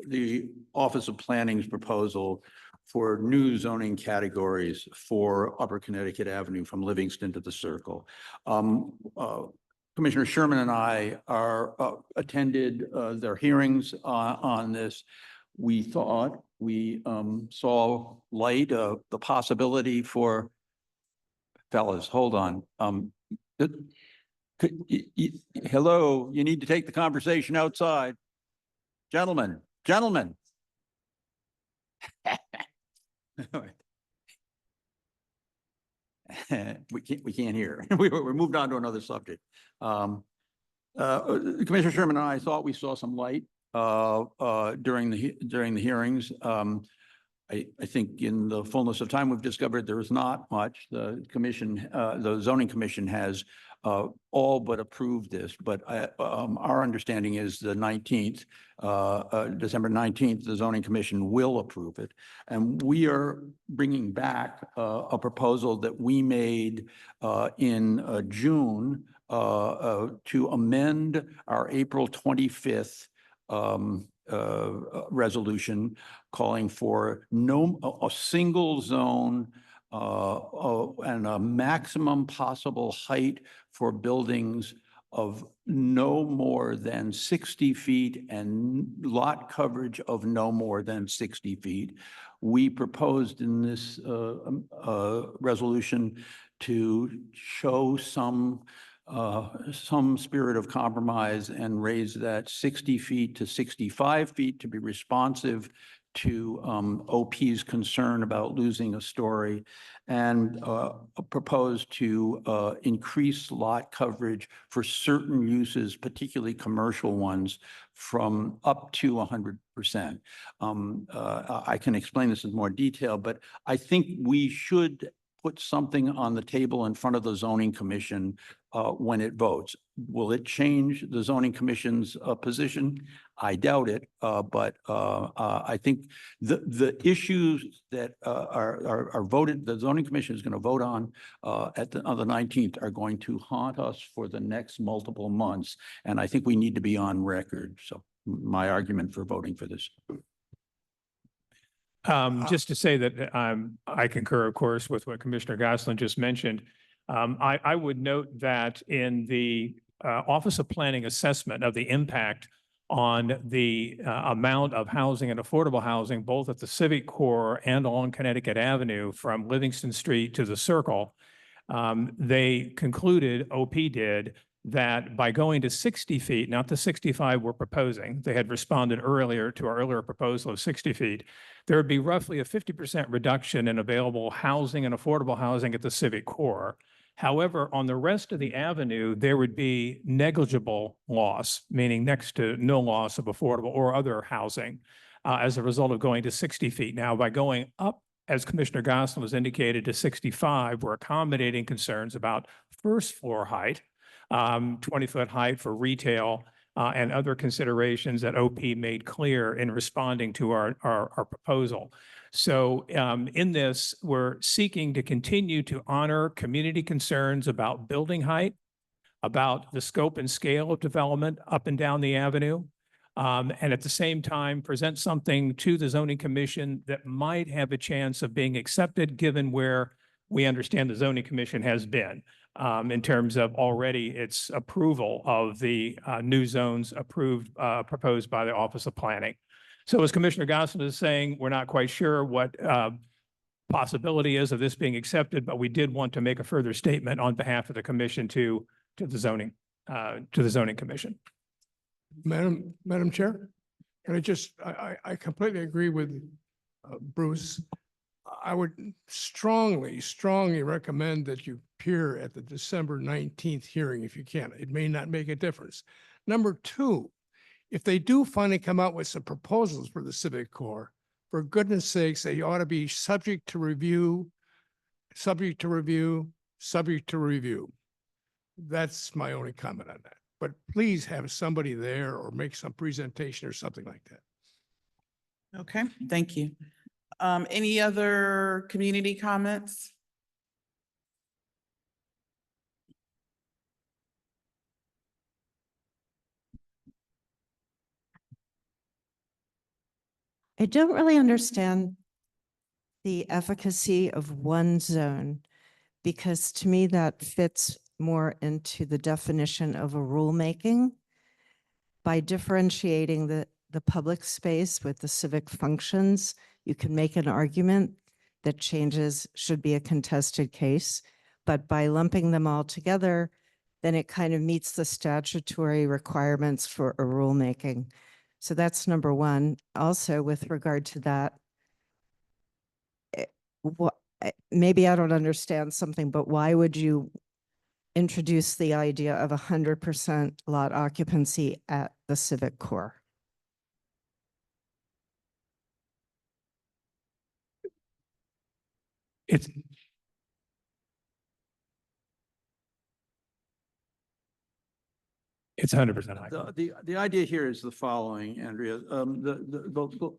the Office of Planning's proposal for new zoning categories for Upper Connecticut Avenue from Livingston to the Circle. Commissioner Sherman and I attended their hearings on this. We thought we saw light of the possibility for, fellas, hold on. Hello, you need to take the conversation outside. Gentlemen. We can't hear. We're moved on to another subject. Commissioner Sherman and I thought we saw some light during the hearings. I think in the fullness of time, we've discovered there is not much. The zoning commission has all but approved this, but our understanding is the 19th, December 19th, the zoning commission will approve it. And we are bringing back a proposal that we made in June to amend our April 25th resolution calling for a single zone and a maximum possible height for buildings of no more than 60 feet and lot coverage of no more than 60 feet. We proposed in this resolution to show some spirit of compromise and raise that 60 feet to 65 feet to be responsive to OP's concern about losing a story, and proposed to increase lot coverage for certain uses, particularly commercial ones, from up to 100%. I can explain this in more detail, but I think we should put something on the table in front of the zoning commission when it votes. Will it change the zoning commission's position? I doubt it, but I think the issues that are voted, the zoning commission is going to vote on on the 19th are going to haunt us for the next multiple months. And I think we need to be on record. So my argument for voting for this. Just to say that I concur, of course, with what Commissioner Gosselin just mentioned. I would note that in the Office of Planning assessment of the impact on the amount of housing and affordable housing, both at the Civic Core and along Connecticut Avenue from Livingston Street to the Circle, they concluded, OP did, that by going to 60 feet, not the 65 we're proposing, they had responded earlier to our earlier proposal of 60 feet, there would be roughly a 50% reduction in available housing and affordable housing at the Civic Core. However, on the rest of the avenue, there would be negligible loss, meaning next to no loss of affordable or other housing. as a result of going to 60 feet. Now, by going up, as Commissioner Gosselin was indicated, to 65, we're accommodating concerns about first floor height, 20-foot height for retail, and other considerations that OP made clear in responding to our proposal. So in this, we're seeking to continue to honor community concerns about building height, about the scope and scale of development up and down the avenue, and at the same time, present something to the zoning commission that might have a chance of being accepted, given where we understand the zoning commission has been in terms of already its approval of the new zones proposed by the Office of Planning. So as Commissioner Gosselin is saying, we're not quite sure what possibility is of this being accepted, but we did want to make a further statement on behalf of the commission to the zoning commission. Madam Chair, and I completely agree with Bruce. I would strongly recommend that you appear at the December 19th hearing if you can. It may not make a difference. Number two, if they do finally come out with some proposals for the Civic Corps, for goodness sakes, they ought to be subject to review. That's my only comment on that. But please have somebody there or make some presentation or something like that. Okay, thank you. Any other community comments? I don't really understand the efficacy of one zone, because to me that fits more into the definition of a rulemaking. By differentiating the public space with the civic functions, you can make an argument that changes should be a contested case. But by lumping them all together, then it kind of meets the statutory requirements for a rulemaking. So that's number one. Also, with regard to that, maybe I don't understand something, but why would you introduce the idea of 100% lot occupancy at the Civic Corps? It's 100% high. The idea here is the following, Andrea. The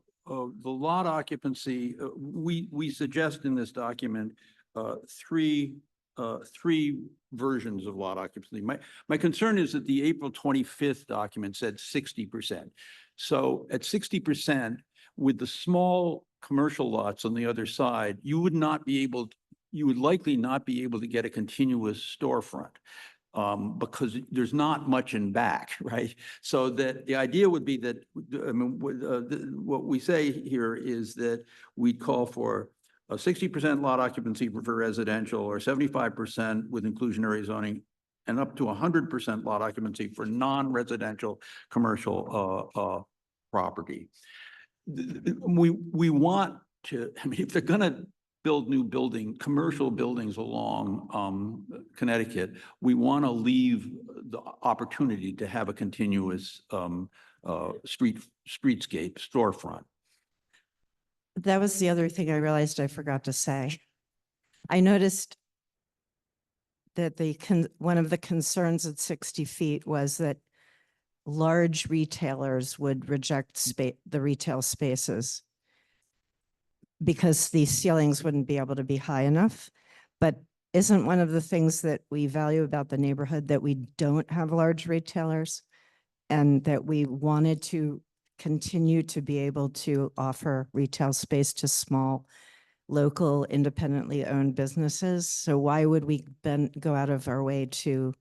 lot occupancy, we suggest in this document three versions of lot occupancy. My concern is that the April 25th document said 60%. So at 60%, with the small commercial lots on the other side, you would likely not be able to get a continuous storefront. Because there's not much in back, right? So that the idea would be that, I mean, what we say here is that we call for a 60% lot occupancy for residential, or 75% with inclusionary zoning, and up to 100% lot occupancy for non-residential commercial property. We want to, I mean, if they're gonna build new commercial buildings along Connecticut, we want to leave the opportunity to have a continuous streetscape storefront. That was the other thing I realized I forgot to say. I noticed that one of the concerns at 60 feet was that large retailers would reject the retail spaces because the ceilings wouldn't be able to be high enough. But isn't one of the things that we value about the neighborhood that we don't have large retailers, and that we wanted to continue to be able to offer retail space to small, local, independently owned businesses? So why would we then go out of our way to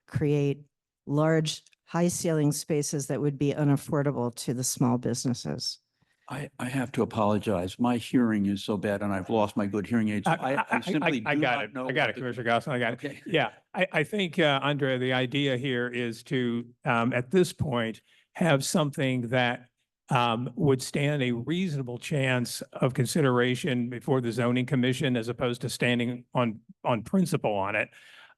create large, high ceiling spaces that would be unaffordable to the small businesses? I have to apologize. My hearing is so bad and I've lost my good hearing aids. I simply do not know. I got it, Commissioner Gosselin. I got it. Okay. Yeah, I think, Andrea, the idea here is to, at this point, have something that would stand a reasonable chance of consideration before the zoning commission, as opposed to standing on principle on it.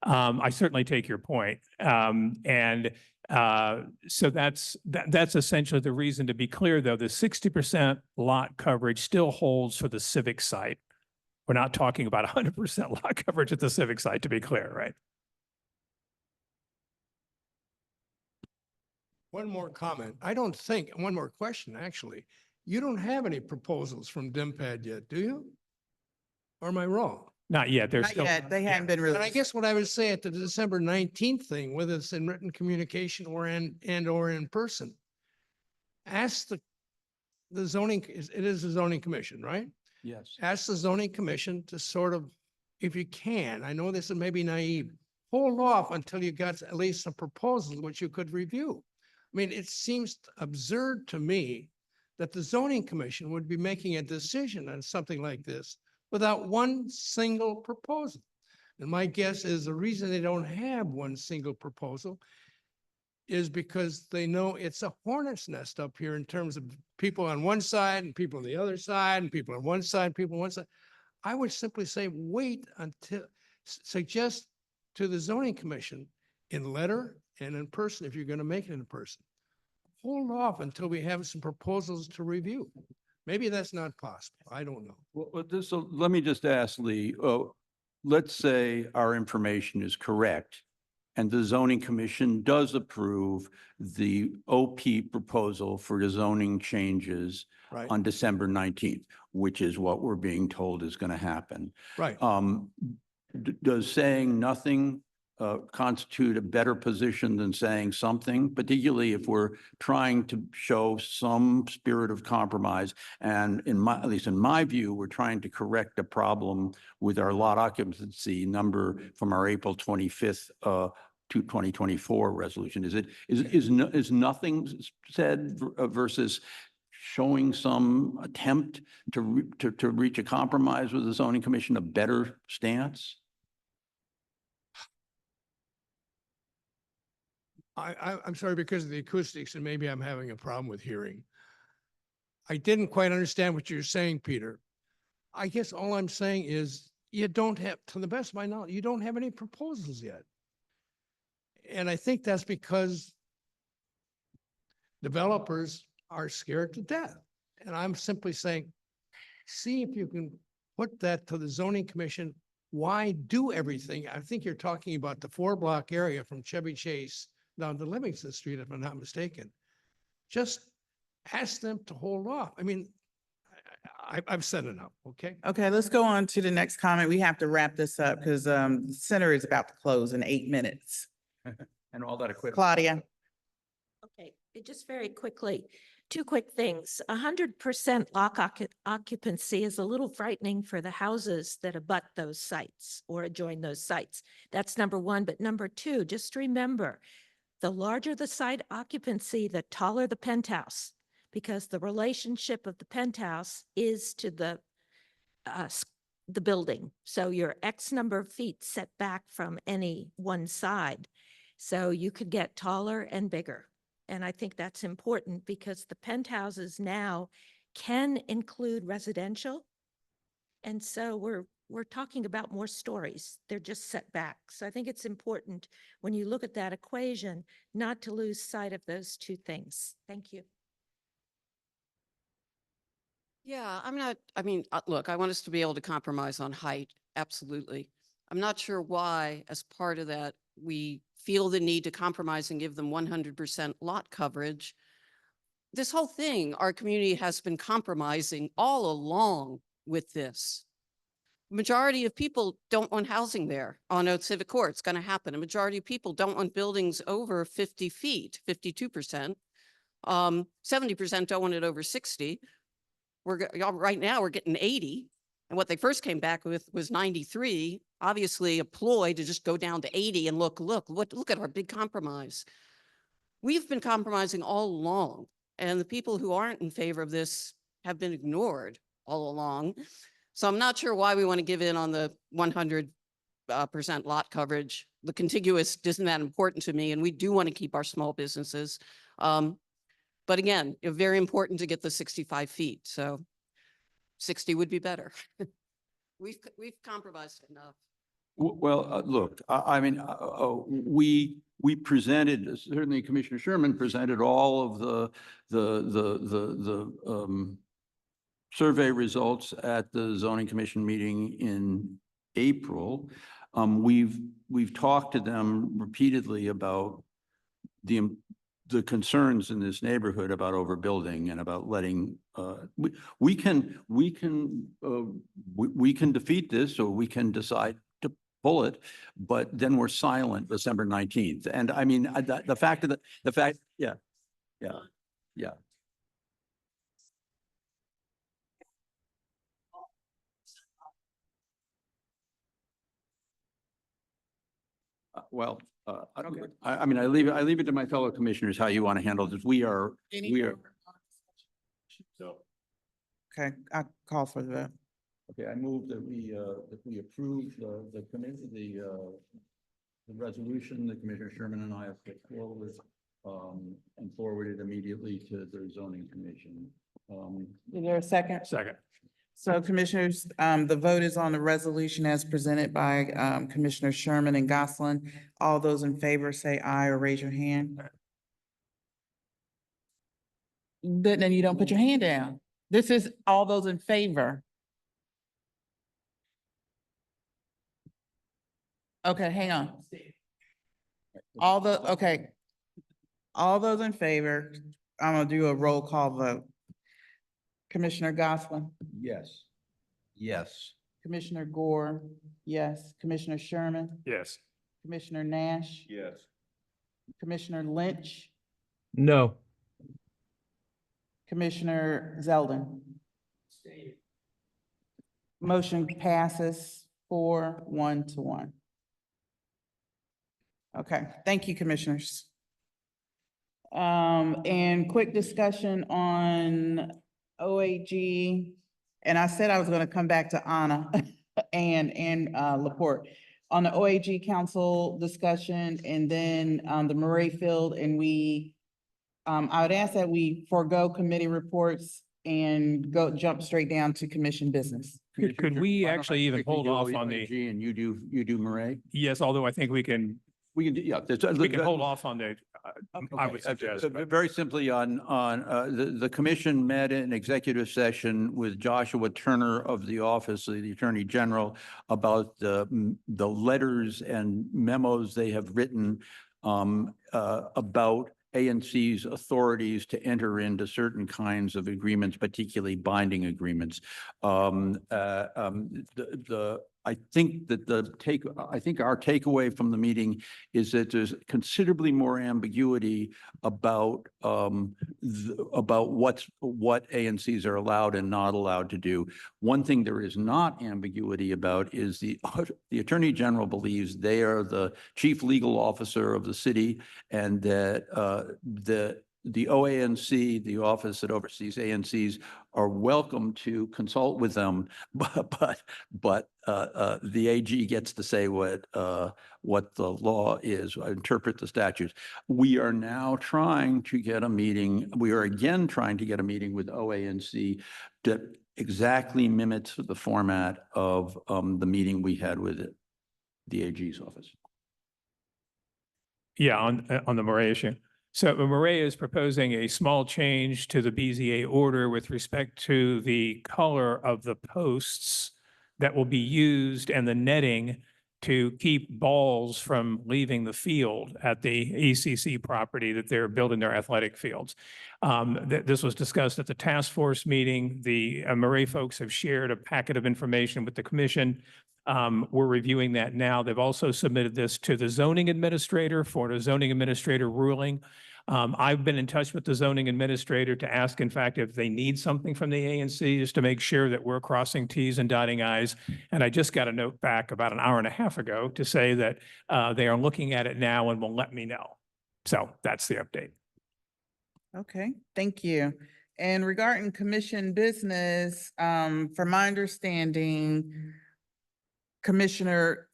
I certainly take your point. So that's essentially the reason. To be clear, though, the 60% lot coverage still holds for the civic site. We're not talking about 100% lot coverage at the civic site, to be clear, right? One more comment. One more question, actually. You don't have any proposals from DIMPAD yet, do you? Or am I wrong? Not yet. They're Not still. yet. They haven't been And I released. guess what I would say at the December 19th thing, whether it's in written communication or or in person, ask the zoning, it is the zoning commission, right? Yes. Ask the zoning commission to sort of, if you can, I know this is maybe naive, hold off until you got at least some proposals which you could review. I mean, it seems absurd to me that the zoning commission would be making a decision on something like this without one single proposal. And my guess is the reason they don't have one single proposal is because they know it's a hornet's nest up here in terms of people on one side and people on the other side and people on one side, people on one side. I would simply say, wait until, suggest to the zoning commission in letter and in person, if you're going to make it in person, hold off until we have some proposals to review. Maybe that's not possible. I don't know. So let me just ask Lee, let's say our information is correct and the zoning commission does approve the OP proposal for the zoning changes Right. on December 19th, which is what we're being told is going to happen. Right. Does saying nothing constitute a better position than saying something, particularly if we're trying to show some spirit of compromise? And at least in my view, we're trying to correct a problem with our lot occupancy number from our April 25th to 2024 resolution. Is nothing said versus showing some attempt to reach a compromise with the zoning commission a better stance? I'm sorry, because of the acoustics, and maybe I'm having a problem with hearing. I didn't quite understand what you're saying, Peter. I guess all I'm saying is you don't have, to the best of my knowledge, you don't have any proposals yet. And I think that's because developers are scared to death. And I'm simply saying, see if you can put that to the zoning commission. Why do everything? I think you're talking about the 4-block area from Chevy Chase down to Livingston Street, if I'm not mistaken. Just ask them to hold off. I mean, I've said enough, okay? Okay, let's go on to the next comment. We have to wrap this up because the center is about to close in 8 minutes. And all that equipment. Claudia. Okay, just very quickly, 2 quick things. 100% lock occupancy is a little frightening for the houses that abut those sites or adjoin those sites. That's number one. But number two, just remember, the larger the site occupancy, the taller the penthouse, because the relationship of the penthouse is to the building. So you're X number of feet set back from any one side. So you could get taller and bigger. And I think that's important because the penthouses now can include residential. And so we're talking about more stories. They're just set back. So I think it's important when you look at that equation, not to lose sight of those two things. Thank you. Yeah, look, I want us to be able to compromise on height. Absolutely. I'm not sure why, as part of that, we feel the need to compromise and give them 100% lot coverage. This whole thing, our community has been compromising all along with this. Majority of people don't want housing there on Old Civic Court. It's going to happen. A majority of people don't want buildings over 50 feet, 52%. 70% don't want it over 60. Right now we're getting 80. And what they first came back with was 93, obviously a ploy to just go down to 80 and look at our big compromise. We've been compromising all along, and the people who aren't in favor of this have been ignored all along. So I'm not sure why we want to give in on the 100% lot coverage. The contiguous isn't that important to me, and we do want to keep our small businesses. But again, it's very important to get the 65 feet. So 60 would be better. We've compromised enough. Well, look, I mean, we presented, certainly Commissioner Sherman presented all of the survey results at the zoning commission meeting in April. We've talked to them repeatedly about the concerns in this neighborhood about overbuilding and about letting, we can defeat this, or we can decide to pull it, but then we're silent December 19th. And I mean, the fact, yeah. Well, I don't, I mean, I leave it to my fellow commissioners how you want to handle this. We are. Okay, I call for the vote. Okay, I move that we approve the committee, the resolution that Commissioner Sherman and I have put forward, and forwarded immediately to the zoning commission. Is there a second? Second. So commissioners, the vote is on the resolution as presented by Commissioner Sherman and Gosselin. All those in favor say aye or raise your hand. But then you don't put your hand down. This is all those in favor. Okay, hang on. Okay. All those in favor, I'm gonna do a roll call vote. Commissioner Gosselin, Yes. Yes. Commissioner Gore, yes. Commissioner Sherman, Yes. Commissioner Nash, Yes. Commissioner Lynch, No. Commissioner Zeldin. Motion passes 4-1. Okay, thank you, commissioners. And quick discussion on OAG. And I said I was gonna come back to Anna and Laporte. On the OAG council discussion and then the Murray Field, and I would ask that we forego committee reports and jump straight down to commission business. Could we actually even hold off on the, OAG and you do Murray? yes, although I think we can Yeah. we can hold off on the, I would Okay, suggest. but- Very simply on the commission met in executive session with Joshua Turner of the Office of the Attorney General about the letters and memos they have written about ANC's authorities to enter into certain kinds of agreements, particularly binding agreements. I think our takeaway from the meeting is that there's considerably more ambiguity about what ANCs are allowed and not allowed to do. One thing there is not ambiguity about is the Attorney General believes they are the chief legal officer of the city, and that the OANC, the office that oversees ANCs, are welcome to consult with them, but the AG gets to say what the law is, interpret the statutes. We are now trying to get a meeting. We are again trying to get a meeting with OANC that exactly mimics the format of the meeting we had with the AG's office. Yeah, on the Murray issue. So Murray is proposing a small change to the BZA order with respect to the color of the posts that will be used and the netting to keep balls from leaving the field at the ECC property that they're building their athletic fields. This was discussed at the task force meeting. The Murray folks have shared a packet of information with the commission. We're reviewing that now. They've also submitted this to the zoning administrator for the zoning administrator ruling. I've been in touch with the zoning administrator to ask, in fact, if they need something from the ANC just to make sure that we're crossing Ts and dotting Is. And I just got a note back about an hour and a half ago to say that they are looking at it now and will let me know. So that's the update. Okay, thank you. And regarding commission business, from my understanding, Commissioner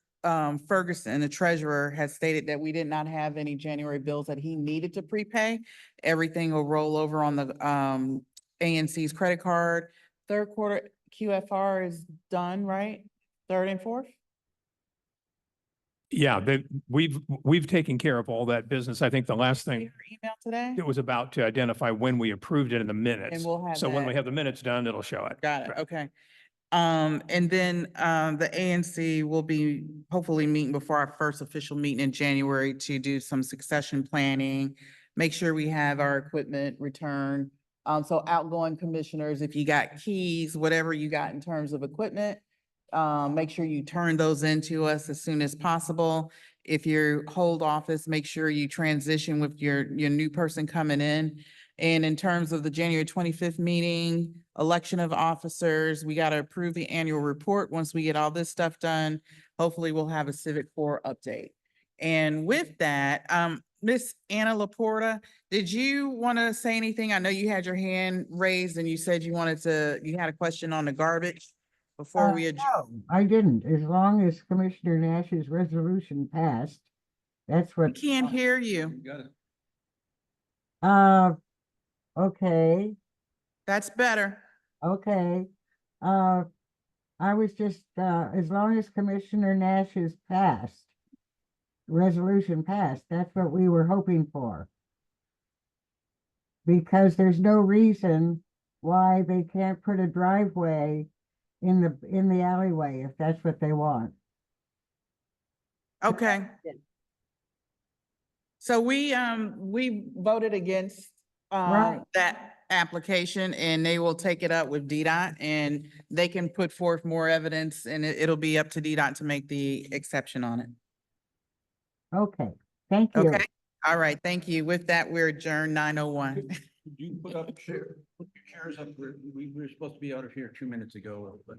Ferguson, the treasurer, has stated that we did not have any January bills that he needed to prepay. Everything will roll over on the ANC's credit card. Third quarter QFR is done, right? Third and fourth? Yeah, we've taken care of all that business. I think the last thing Your email today? it was about to identify when we approved it in the minutes. And we'll have So when we that. have the minutes done, it'll show it. Got it, okay. And then, the ANC will be hopefully meeting before our first official meeting in January to do some succession planning. Make sure we have our equipment returned. So outgoing commissioners, if you got keys, whatever you got in terms of equipment, make sure you turn those into us as soon as possible. If you hold office, make sure you transition with your new person coming in. And in terms of the January 25th meeting, election of officers, we got to approve the annual report. Once we get all this stuff done, hopefully we'll have a Civic Core update. And with that, Miss Anna Laporta, did you want to say anything? I know you had your hand raised and you said you had a question on the garbage before we adjourn. No, I didn't. As long as Commissioner Nash's resolution passed, that's We what. can't hear you. Okay, That's better. okay. I was just, as long as Commissioner Nash's resolution passed, that's what we were hoping for. Because there's no reason why they can't put a driveway in the alleyway if that's what they want. Okay. So we voted against Right. that application and they will take it up with DDOT and they can put forth more evidence and it'll be up to DDOT to make the exception on it. Okay, thank you. Okay, all right, thank you. With that, we're adjourned 9:01. Could you put your chairs up? We were supposed to be out of here 2 minutes ago, but